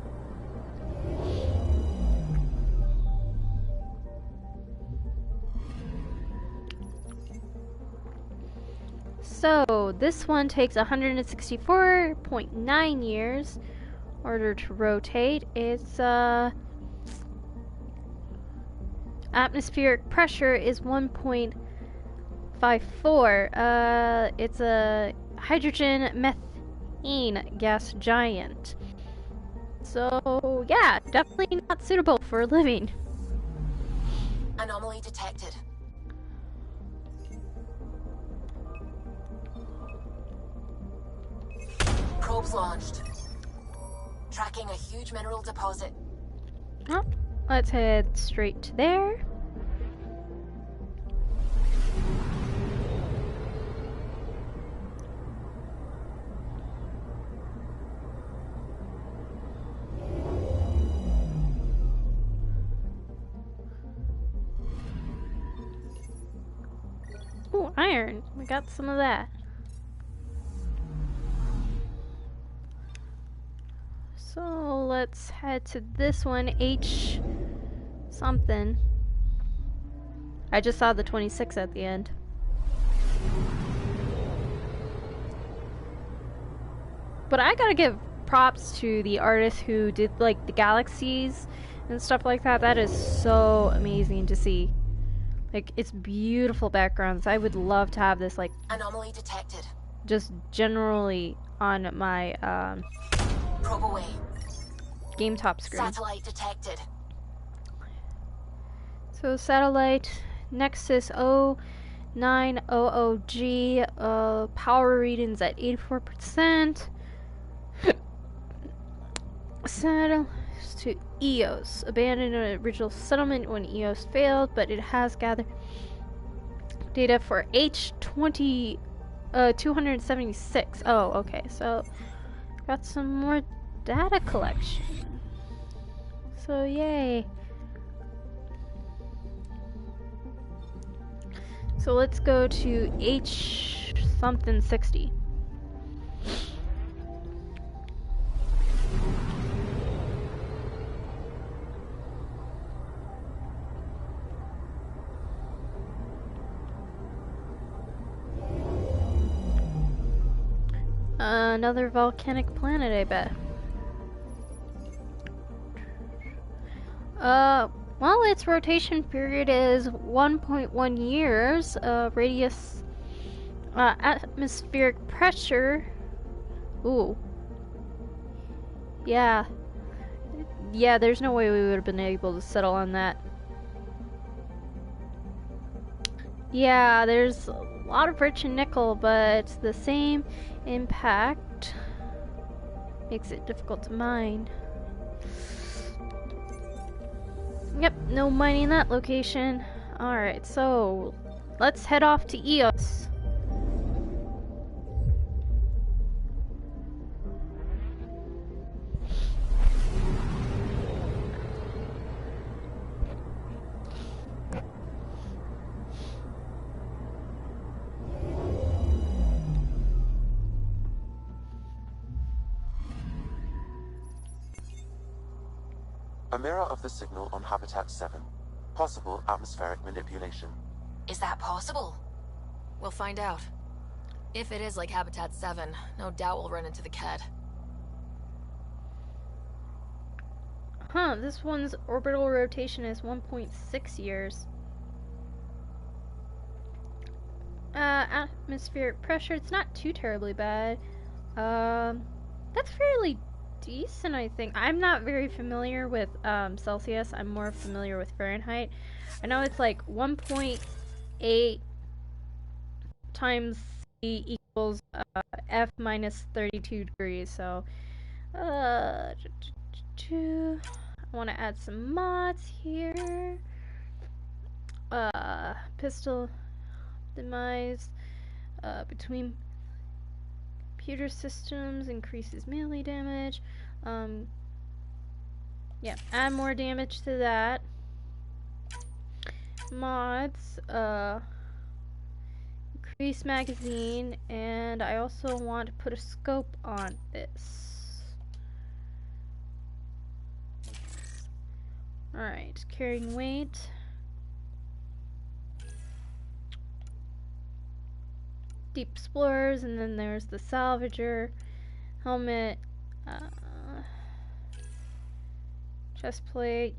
So this one takes 164.9 years in order to rotate. It's atmospheric pressure is 1.54. It's a hydrogen methane gas giant. So yeah, definitely not suitable for living. Anomaly detected. Probes launched. Tracking a huge mineral deposit. Oh, let's head straight to there. Ooh, iron. We got some of that. So let's head to this one, H something. I just saw the 26 at the end. But I gotta give props to the artist who did like the galaxies and stuff like that. That is so amazing to see. Like, it's beautiful backgrounds. I would love to have this like Anomaly detected. just generally on my Probe away. game top screen. Satellite detected. So satellite Nexus 0900G, power readings at 84%. Satellite to EOS. Abandoned an original settlement when EOS failed, but it has gathered data for H20 276. Oh, okay. So got some more data collection. So yay. So let's go to H something 60. Another volcanic planet, I bet. Well, its rotation period is 1.1 years. Radius, atmospheric pressure. Ooh. Yeah. Yeah, there's no way we would have been able to settle on that. Yeah, there's a lot of rich in nickel, but the same impact makes it difficult to mine. Yep, no mining that location. Alright, so let's head off to Eos. A mirror of the signal on Habitat 7. Possible atmospheric manipulation. Is that possible? We'll find out. If it is like Habitat 7, no doubt we'll run into the CAD. Huh, this one's orbital rotation is 1.6 years. Atmospheric pressure, it's not too terribly bad. That's fairly decent, I think. I'm not very familiar with Celsius. I'm more familiar with Fahrenheit. I know it's like 1.8 times C equals F minus 32 degrees. So, I want to add some mods here. Pistol optimized between computer systems, increases melee damage. Yeah, add more damage to that. Mods, increase magazine, and I also want to put a scope on this. Alright, carrying weight. Deep explorers, and then there's the salvager, helmet, chest plate.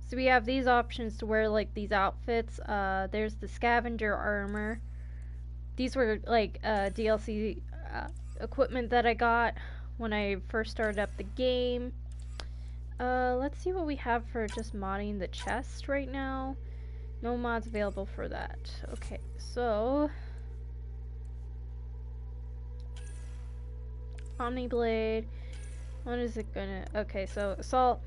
So we have these options to wear like these outfits. There's the scavenger armor. These were like DLC equipment that I got when I first started up the game. Let's see what we have for just modding the chest right now. No mods available for that. Okay, so Omni Blade. What is it gonna? Okay, so assault.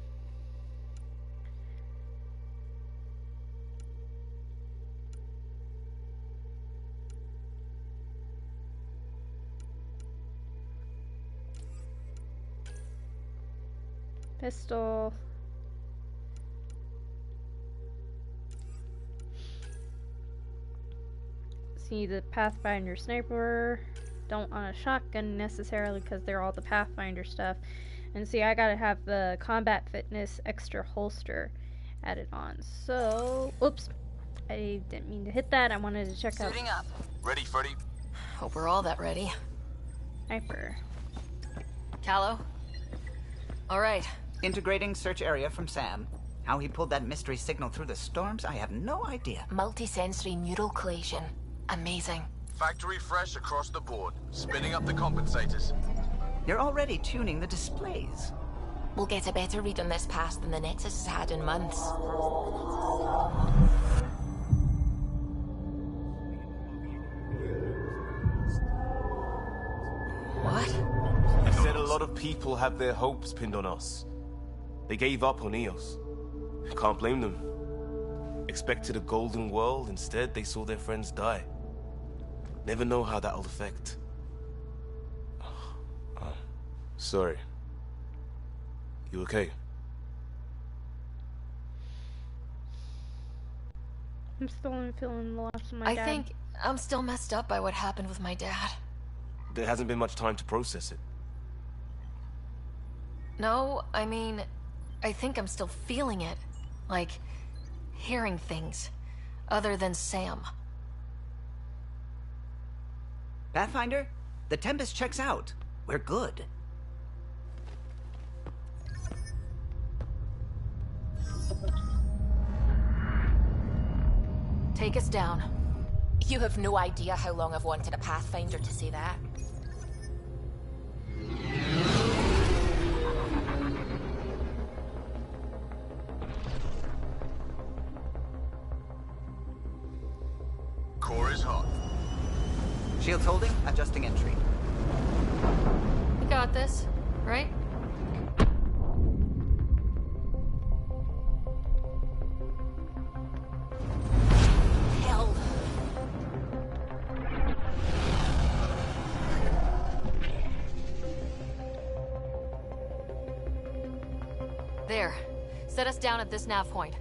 Pistol. See the Pathfinder sniper. Don't want a shotgun necessarily because they're all the Pathfinder stuff. And see, I gotta have the combat fitness extra holster added on. So, oops, I didn't mean to hit that. I wanted to check out. Suiting up. Ready, Freddy? Hope we're all that ready. Sniper. Callow? Alright. Integrating search area from Sam. How he pulled that mystery signal through the storms, I have no idea. Multisensory neural collation. Amazing. Factory fresh across the board. Spinning up the compensators. You're already tuning the displays. We'll get a better read on this pass than the Nexus has had in months. What? You said a lot of people have their hopes pinned on us. They gave up on Eos. Can't blame them. Expected a golden world, instead they saw their friends die. Never know how that'll affect. Sorry. You okay? I'm still feeling the loss of my dad. I think I'm still messed up by what happened with my dad. There hasn't been much time to process it. No, I mean, I think I'm still feeling it. Like, hearing things. Other than Sam. Pathfinder, the Tempest checks out. We're good. Take us down. You have no idea how long I've wanted a Pathfinder to say that. Core is hot. Shields holding, adjusting entry. We got this, right? Hell. There. Set us down at this nav point.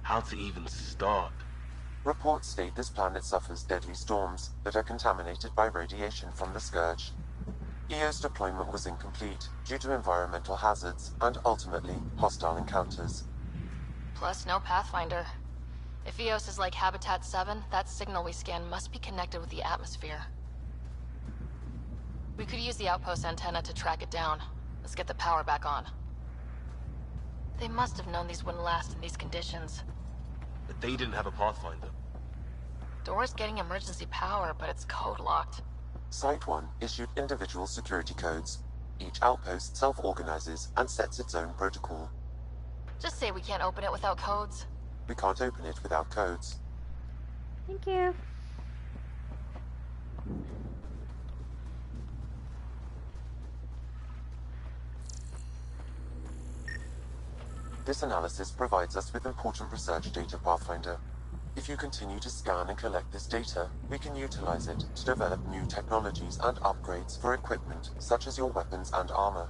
How to even start? Reports state this planet suffers deadly storms that are contaminated by radiation from the Scourge. EO's deployment was incomplete due to environmental hazards and, ultimately, hostile encounters. Plus, no Pathfinder. If EOS is like Habitat 7, that signal we scan must be connected with the atmosphere. We could use the outpost antenna to track it down. Let's get the power back on. They must have known these wouldn't last in these conditions. But they didn't have a Pathfinder. Door's getting emergency power, but it's code-locked. Site 1 issued individual security codes. Each outpost self-organizes and sets its own protocol. Just say we can't open it without codes. We can't open it without codes. Thank you. This analysis provides us with important research data, Pathfinder. If you continue to scan and collect this data, we can utilize it to develop new technologies and upgrades for equipment, such as your weapons and armor.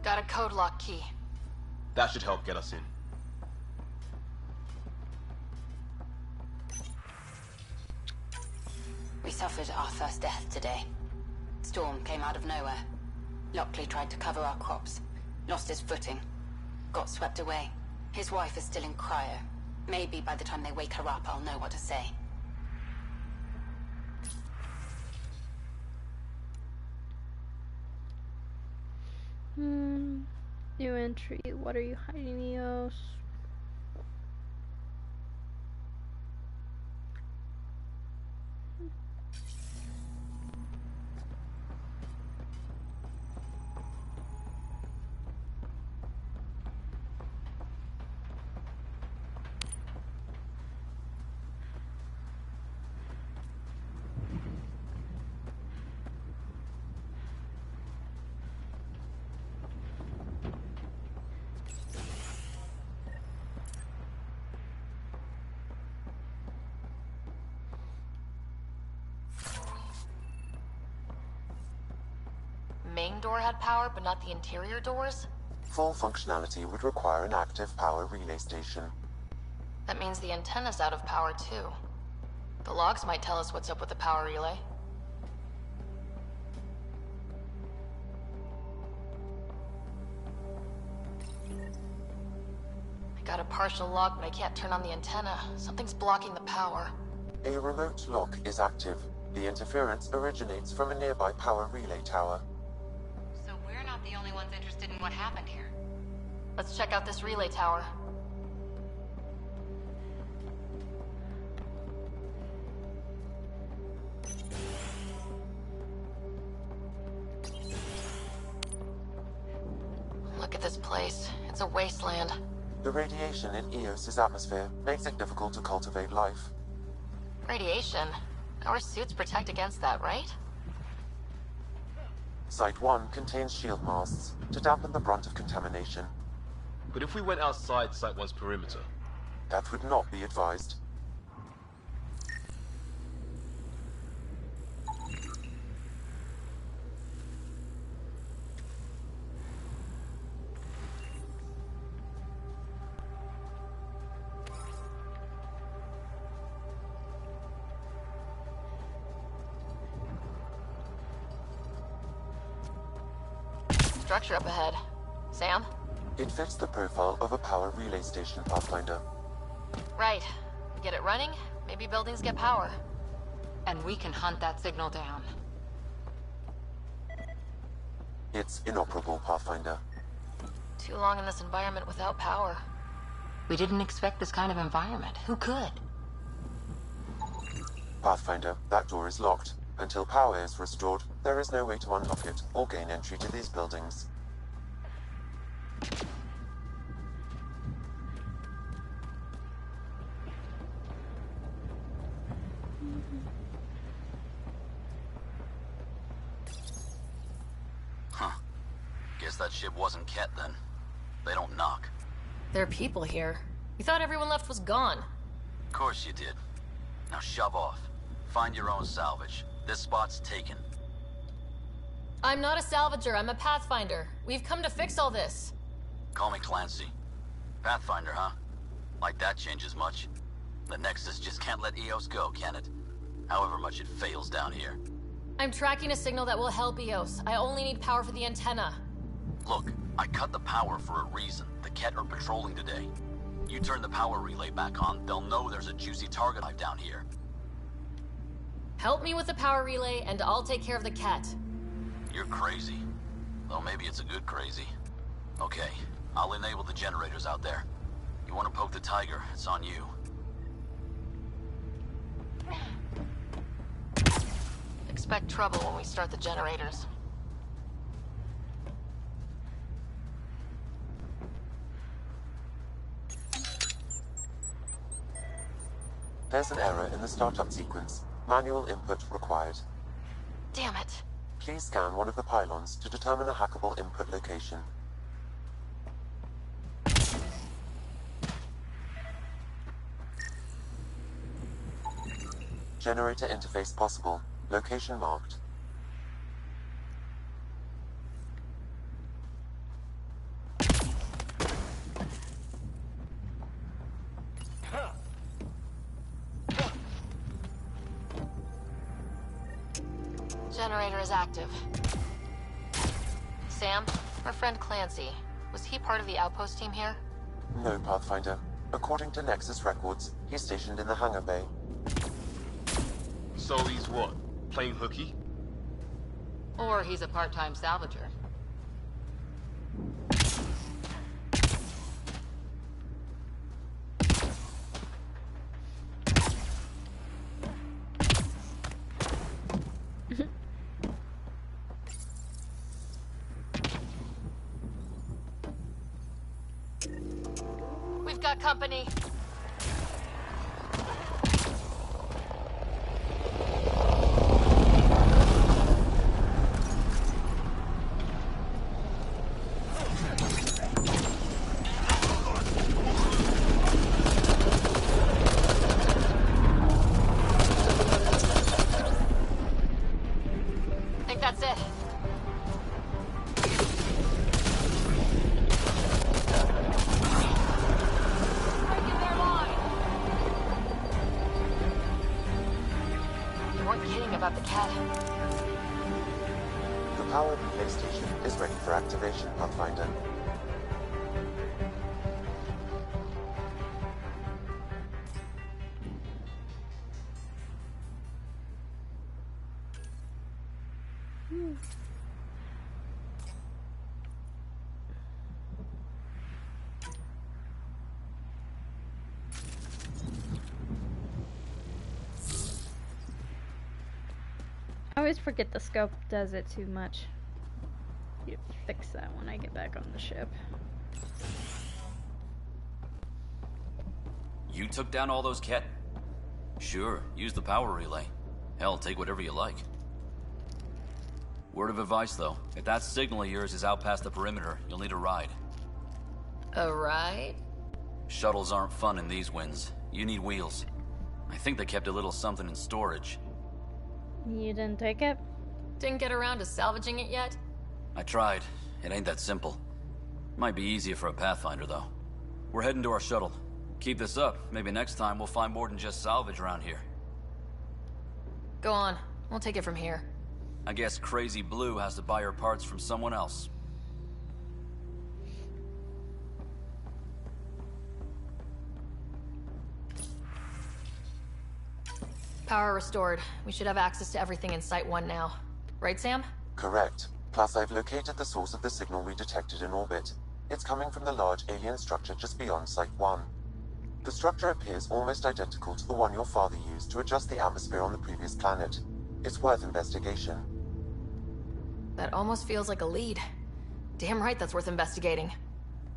Got a code lock key. That should help get us in. We suffered our first death today. Storm came out of nowhere. Lockley tried to cover our crops. Lost his footing. Got swept away. His wife is still in cryo. Maybe by the time they wake her up, I'll know what to say. New entry. What are you hiding, EOS? Main door had power, but not the interior doors? Full functionality would require an active power relay station. That means the antenna's out of power too. The logs might tell us what's up with the power relay. I got a partial log, but I can't turn on the antenna. Something's blocking the power. A remote lock is active. The interference originates from a nearby power relay tower. So we're not the only ones interested in what happened here. Let's check out this relay tower. this place. It's a wasteland. The radiation in Eos's atmosphere makes it difficult to cultivate life. Radiation? Our suits protect against that, right? Site 1 contains shield masts to dampen the brunt of contamination. But if we went outside Site 1's perimeter? That would not be advised. Structure up ahead. Sam? It fits the profile of a power relay station, Pathfinder. Right. Get it running, maybe buildings get power. And we can hunt that signal down. It's inoperable, Pathfinder. Too long in this environment without power. We didn't expect this kind of environment. Who could? Pathfinder, that door is locked. Until power is restored, there is no way to unlock it or gain entry to these buildings. Huh. Guess that ship wasn't Ket then. They don't knock. There are people here. You thought everyone left was gone. Of course you did. Now shove off. Find your own salvage. This spot's taken. I'm not a salvager, I'm a Pathfinder. We've come to fix all this. Call me Clancy. Pathfinder, huh? Like that changes much. The Nexus just can't let Eos go, can it? However much it fails down here. I'm tracking a signal that will help Eos. I only need power for the antenna. Look, I cut the power for a reason. The Ket are patrolling today. You turn the power relay back on, they'll know there's a juicy target live down here. Help me with the power relay, and I'll take care of the cat. You're crazy. Well, maybe it's a good crazy. Okay, I'll enable the generators out there. You want to poke the tiger, it's on you. Expect trouble when we start the generators. There's an error in the startup sequence. Manual input required. Damn it. Please scan one of the pylons to determine a hackable input location. Generator interface possible. Location marked. Generator is active. Sam, our friend Clancy, was he part of the outpost team here? No, Pathfinder. According to Nexus records, he's stationed in the hangar bay. So he's what? Playing hooky? Or he's a part-time salvager. We've got company. Think that's it. About the cat. The power relay station is ready for activation, Pathfinder. I always forget the scope does it too much. You fix that when I get back on the ship. You took down all those cat... Sure, use the power relay. Hell, take whatever you like. Word of advice, though. If that signal of yours is out past the perimeter, you'll need a ride. A ride? Shuttles aren't fun in these winds. You need wheels. I think they kept a little something in storage. You didn't take it? Didn't get around to salvaging it yet? I tried. It ain't that simple. Might be easier for a Pathfinder, though. We're heading to our shuttle. Keep this up. Maybe next time we'll find more than just salvage around here. Go on. We'll take it from here. I guess Crazy Blue has to buy her parts from someone else. Power restored. We should have access to everything in Site 1 now. Right, Sam? Correct. Plus, I've located the source of the signal we detected in orbit. It's coming from the large alien structure just beyond Site 1. The structure appears almost identical to the one your father used to adjust the atmosphere on the previous planet. It's worth investigation. That almost feels like a lead. Damn right that's worth investigating.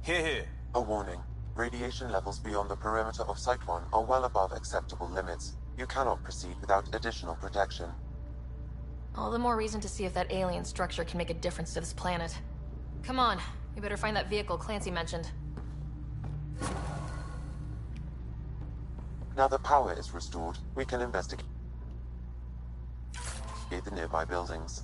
Here. A warning. Radiation levels beyond the perimeter of Site 1 are well above acceptable limits. You cannot proceed without additional protection. All the more reason to see if that alien structure can make a difference to this planet. Come on, we better find that vehicle Clancy mentioned. Now that power is restored, we can investigate the nearby buildings.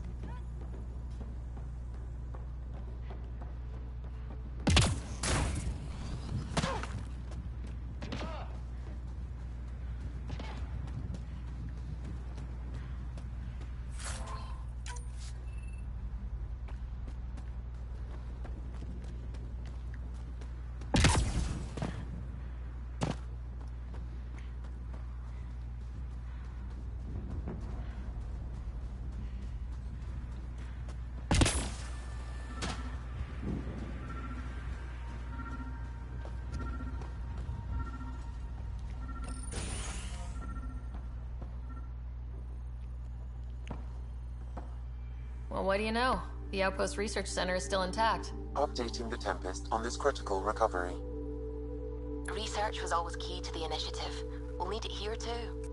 Well, what do you know? The Outpost Research Center is still intact. Updating the Tempest on this critical recovery. Research was always key to the initiative. We'll need it here too.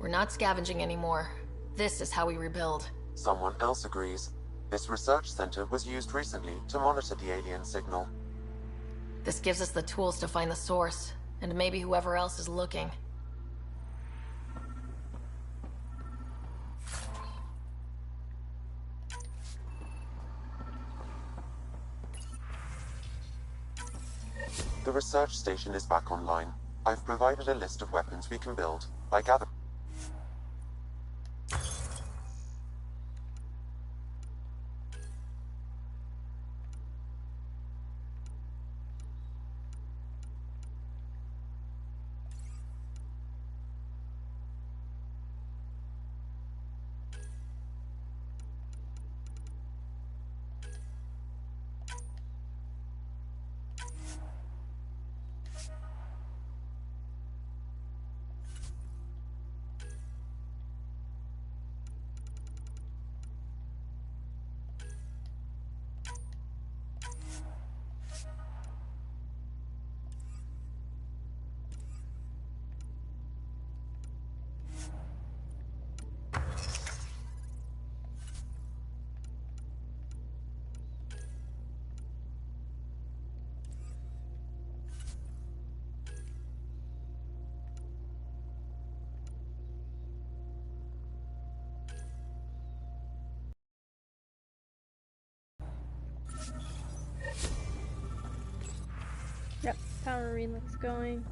We're not scavenging anymore. This is how we rebuild. Someone else agrees. This research center was used recently to monitor the alien signal. This gives us the tools to find the source, and maybe whoever else is looking. The research station is back online. I've provided a list of weapons we can build. I gather... Yep, power relay's going.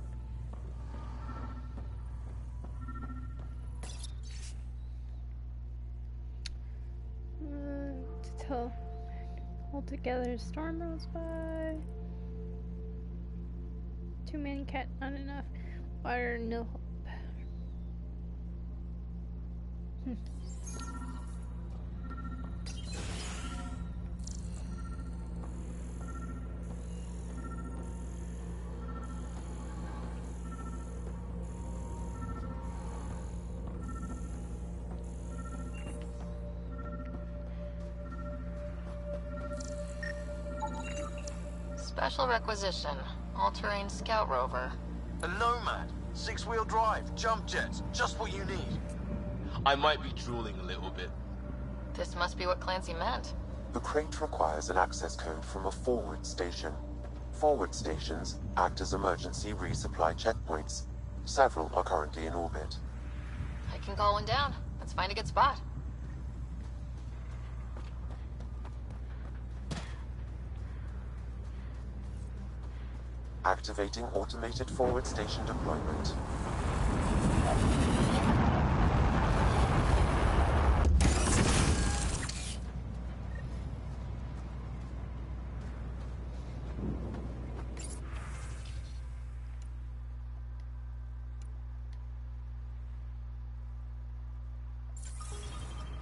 To hold together, storm rolls by. Too many cat, not enough. Water, no hope. Special requisition. All-terrain scout rover. A Nomad. 6-wheel drive. Jump jets. Just what you need. I might be drooling a little bit. This must be what Clancy meant. The crate requires an access code from a forward station. Forward stations act as emergency resupply checkpoints. Several are currently in orbit. I can call one down. Let's find a good spot. Activating automated forward station deployment.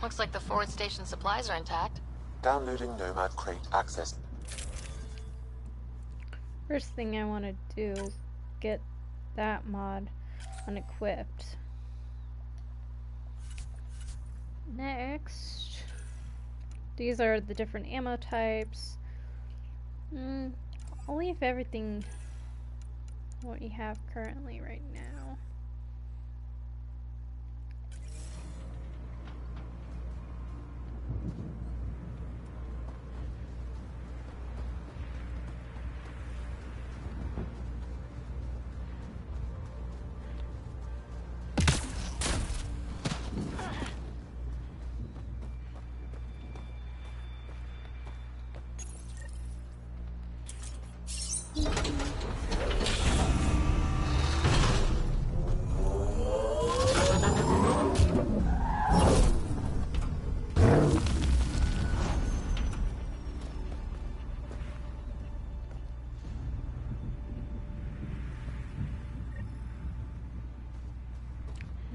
Looks like the forward station supplies are intact. Downloading Nomad crate access. First thing I want to do is get that mod unequipped. Next, these are the different ammo types. I'll leave everything what you have currently right now.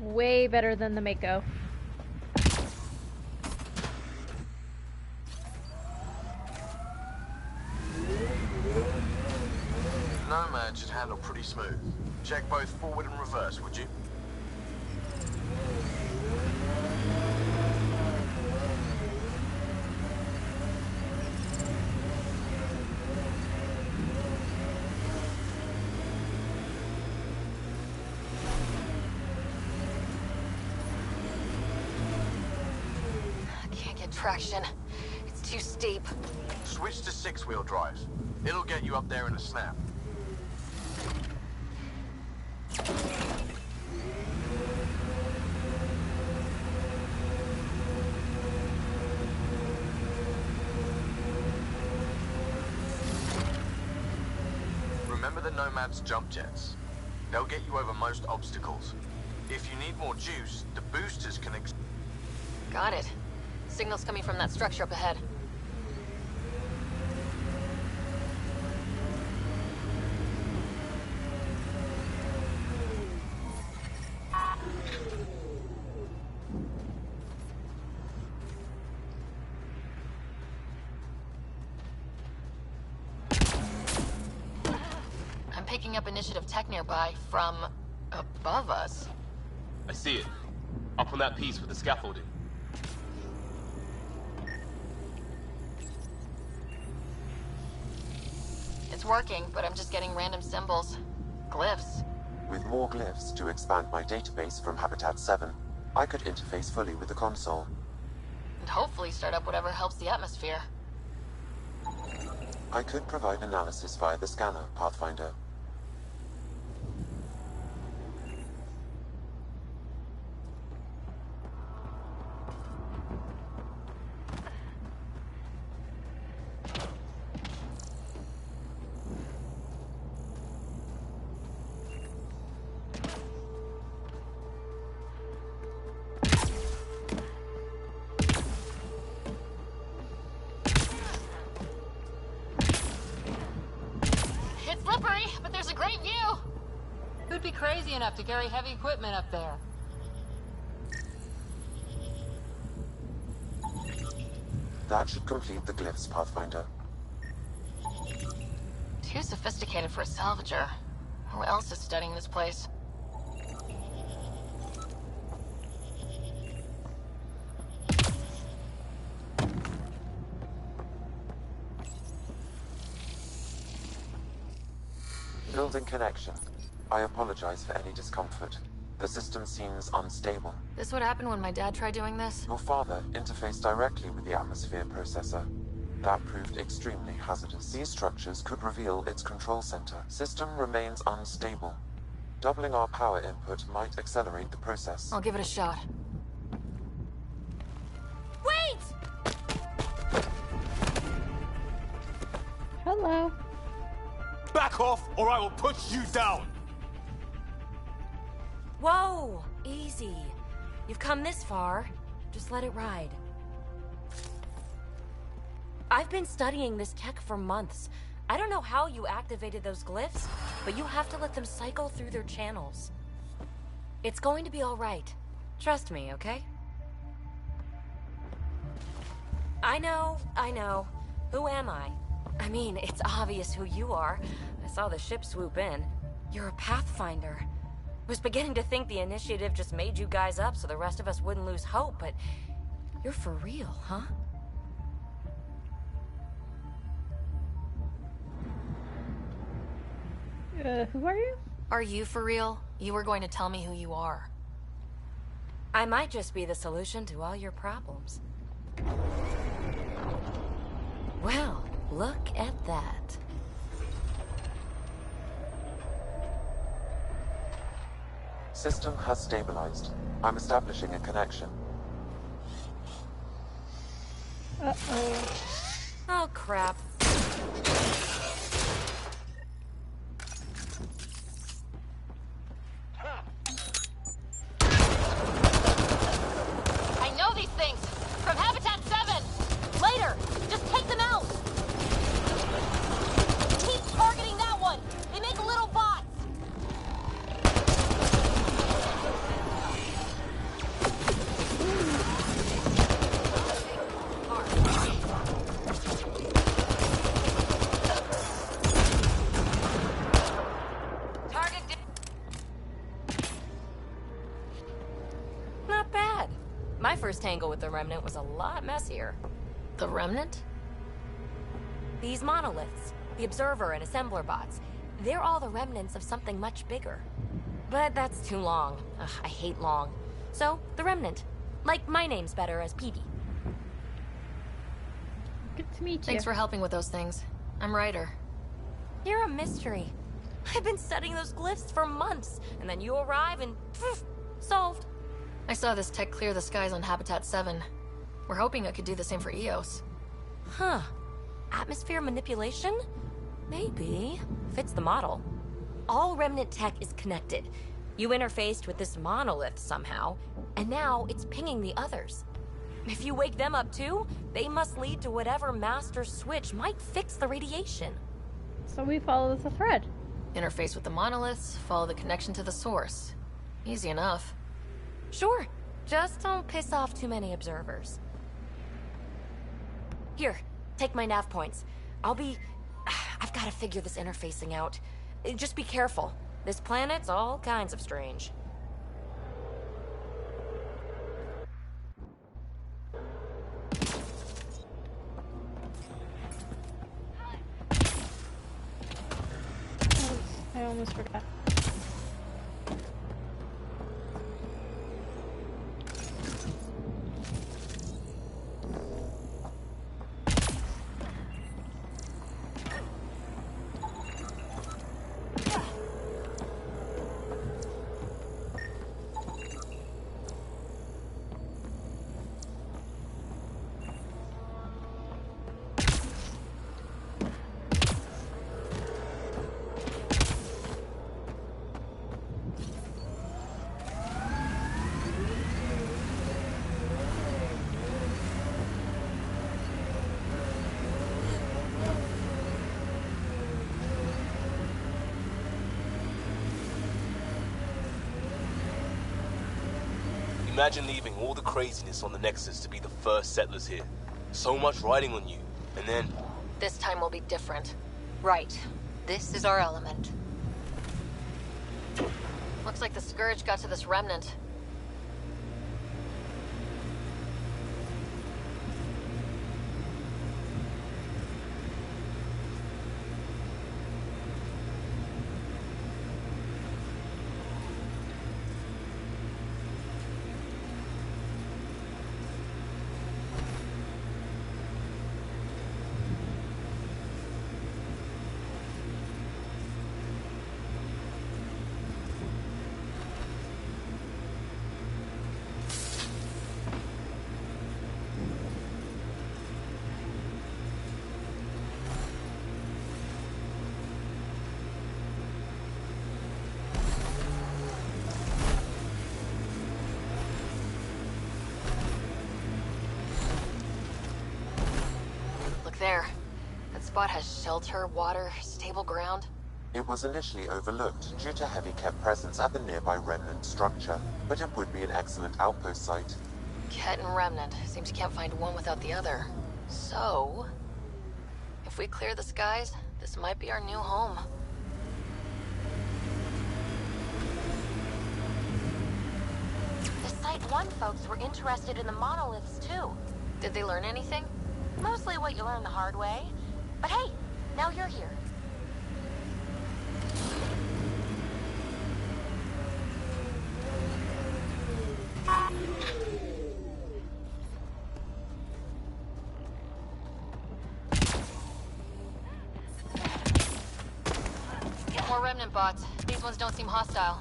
Way better than the Mako. Nomad should handle pretty smooth. Check both forward and reverse, would you? Traction. It's too steep. Switch to 6-wheel drive. It'll get you up there in a snap. Remember the Nomad's jump jets. They'll get you over most obstacles. If you need more juice, the boosters can Got it. Signal's coming from that structure up ahead. I'm picking up initiative tech nearby from above us. I see it. Up on that piece with the scaffolding. It's working, but I'm just getting random symbols. Glyphs. With more glyphs to expand my database from Habitat 7, I could interface fully with the console. And hopefully start up whatever helps the atmosphere. I could provide analysis via the scanner, Pathfinder. Who'd be crazy enough to carry heavy equipment up there? That should complete the glyphs, Pathfinder. Too sophisticated for a salvager. Who else is studying this place? Building connection. I apologize for any discomfort. The system seems unstable. This would happen when my dad tried doing this? Your father interfaced directly with the atmosphere processor. That proved extremely hazardous. These structures could reveal its control center. System remains unstable. Doubling our power input might accelerate the process. I'll give it a shot. Wait! Hello. Back off, or I will put you down! Whoa! Easy. You've come this far. Just let it ride. I've been studying this tech for months. I don't know how you activated those glyphs, but you have to let them cycle through their channels. It's going to be all right. Trust me, okay? I know. Who am I? I mean, it's obvious who you are. I saw the ship swoop in. You're a Pathfinder. Was beginning to think the initiative just made you guys up so the rest of us wouldn't lose hope, but you're for real, huh? Who are you? Are you for real? You were going to tell me who you are. I might just be the solution to all your problems. Well, look at that. System has stabilized. I'm establishing a connection. Uh-oh. Oh, crap. I know these things! From Habitat 7! Later! Just take them out! Keep targeting that one! They make little bots! Not bad. My first tangle with the Remnant was a lot messier. The Remnant? These monoliths, the Observer and Assembler bots, they're all the remnants of something much bigger. But that's too long. Ugh, I hate long. So, the Remnant. Like, my name's better as Peavy. Good to meet you. Thanks for helping with those things. I'm Ryder. You're a mystery. I've been studying those glyphs for months, and then you arrive and poof, solved. I saw this tech clear the skies on Habitat 7. We're hoping it could do the same for EOS. Huh. Atmosphere manipulation? Maybe. Fits the model. All Remnant tech is connected. You interfaced with this monolith somehow, and now it's pinging the others. If you wake them up too, they must lead to whatever master switch might fix the radiation. So we follow the thread. Interface with the monoliths, follow the connection to the source. Easy enough. Sure. Just don't piss off too many observers. Here, take my nav points. I've got to figure this interfacing out. Just be careful. This planet's all kinds of strange. I almost forgot. Imagine leaving all the craziness on the Nexus to be the first settlers here. So much riding on you, and then... This time will be different. Right. This is our element. Looks like the Scourge got to this Remnant. there. That spot has shelter, water, stable ground. It was initially overlooked due to heavy kept presence at the nearby remnant structure, but it would be an excellent outpost site. Ket and Remnant. Seems you can't find one without the other. So, if we clear the skies, this might be our new home. The Site 1 folks were interested in the monoliths, too. Did they learn anything? Mostly what you learn the hard way. But hey, now you're here. More Remnant bots. These ones don't seem hostile.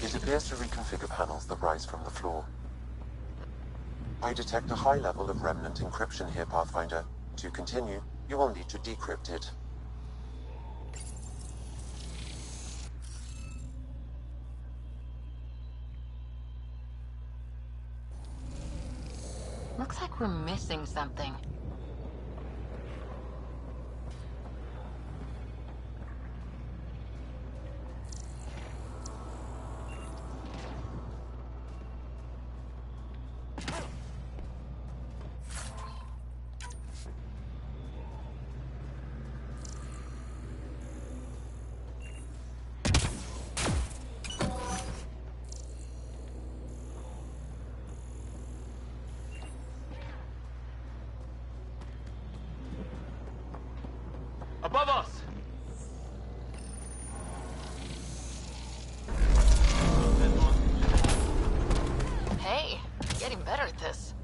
It appears to reconfigure panels that rise from the floor. I detect a high level of remnant encryption here, Pathfinder. To continue, you will need to decrypt it. Looks like we're missing something. Above us! Hey, getting better at this.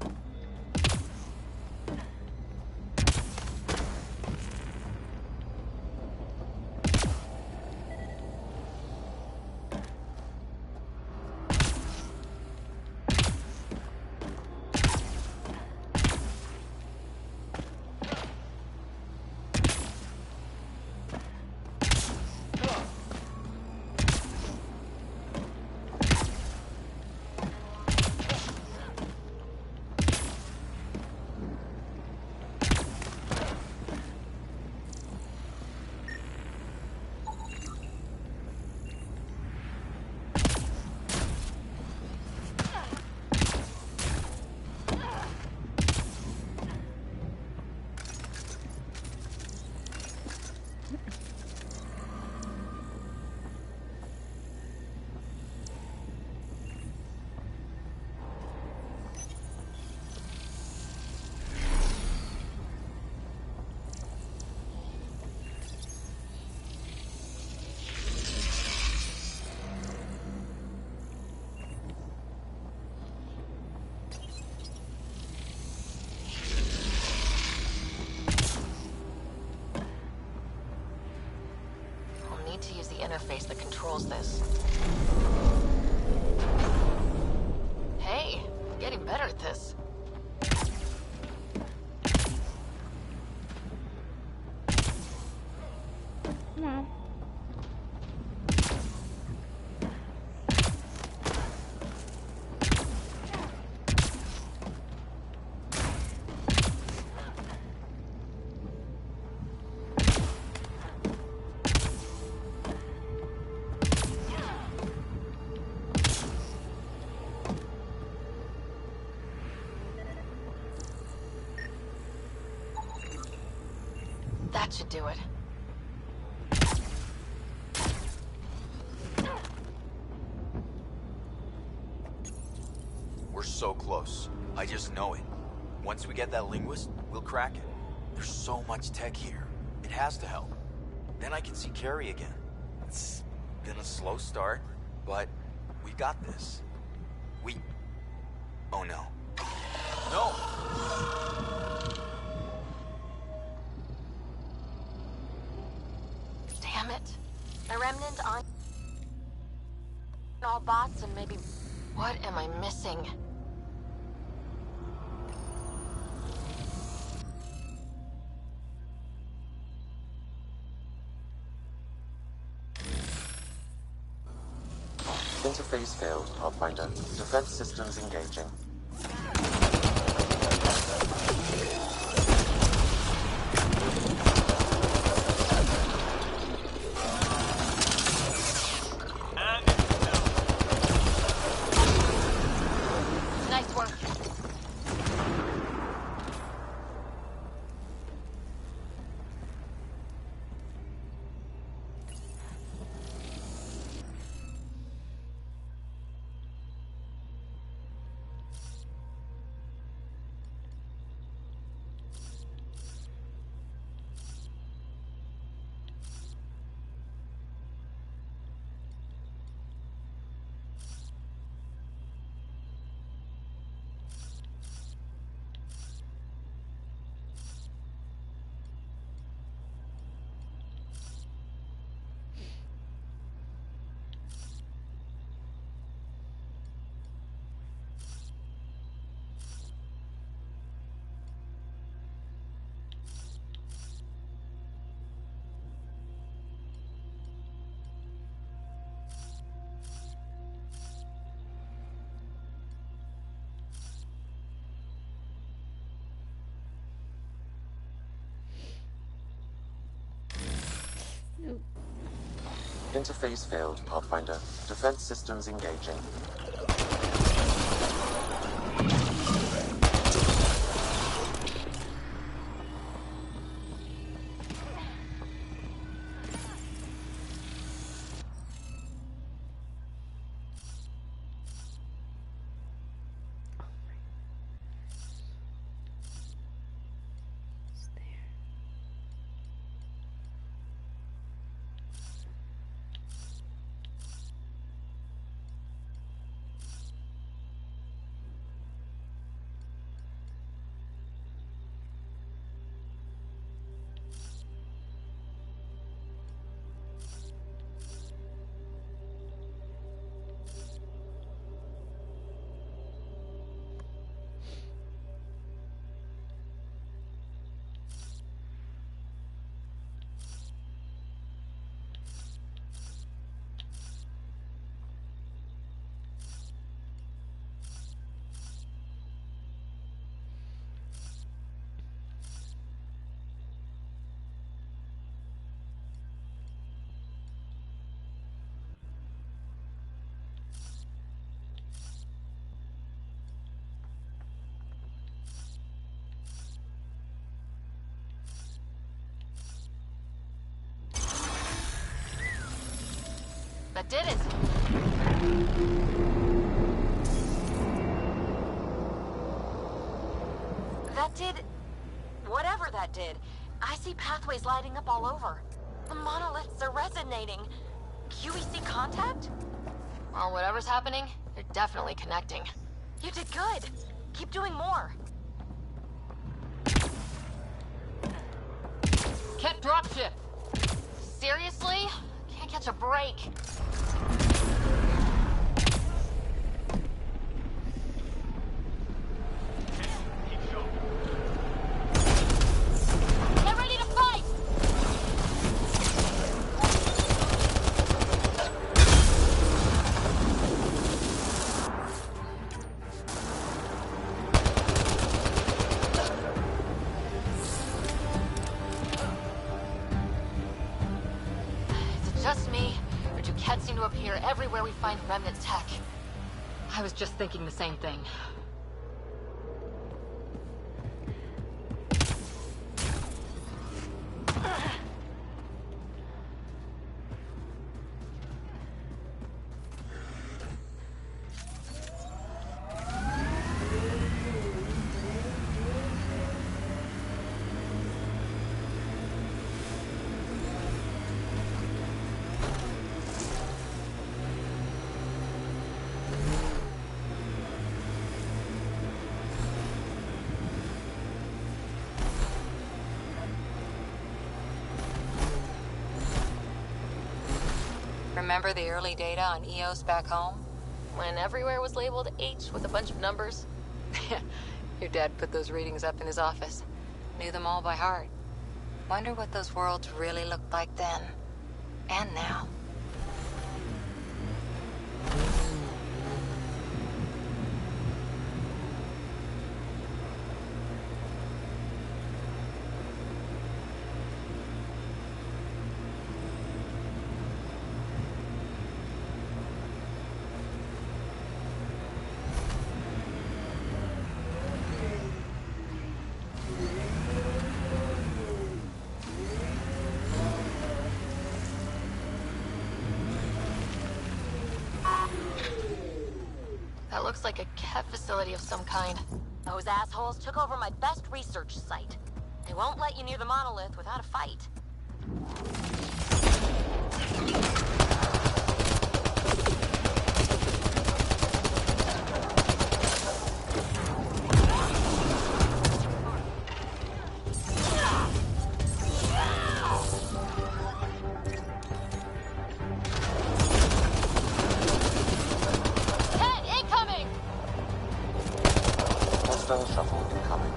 To use the interface that controls this. Hey, getting better at this. No. That should do it. We're so close. I just know it. Once we get that linguist, we'll crack it. There's so much tech here. It has to help. Then I can see Carrie again. It's been a slow start, but we got this. Oh no. No! Damn it. The remnant aren't all bots and maybe... What am I missing? Interface failed, Pathfinder. Defense systems engaging. Nice work. Interface failed, Pathfinder. Defense systems engaging. That did it. That did... whatever that did. I see pathways lighting up all over. The monoliths are resonating. QEC contact? Well, whatever's happening, they're definitely connecting. You did good. Keep doing more. Can't dropship. Seriously? Can't catch a break. Get ready to fight! Is it just me, or do Kett seem to appear everywhere we find remnant tech? I was just thinking the same thing. Remember the early data on EOS back home? When everywhere was labeled H with a bunch of numbers? Your dad put those readings up in his office. Knew them all by heart. Wonder what those worlds really looked like then. And now. That looks like a cat facility of some kind. Those assholes took over my best research site. They won't let you near the monolith without a fight. Shuttle incoming.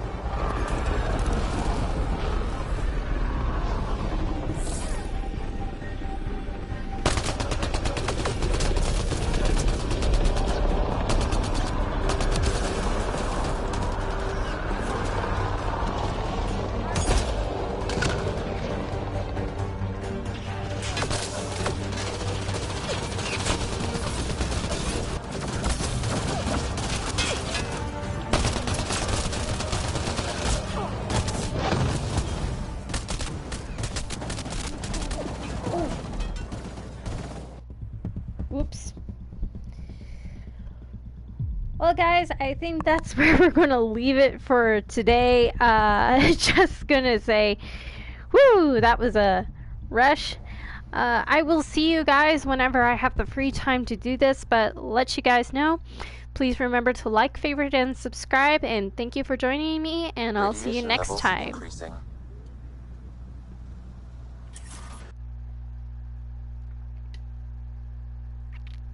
Whoops. Well, guys, I think that's where we're going to leave it for today. Just going to say, whoo, that was a rush. I will see you guys whenever I have the free time to do this, but let you guys know. Please remember to like, favorite, and subscribe, and thank you for joining me, and I'll see you next time. Increasing.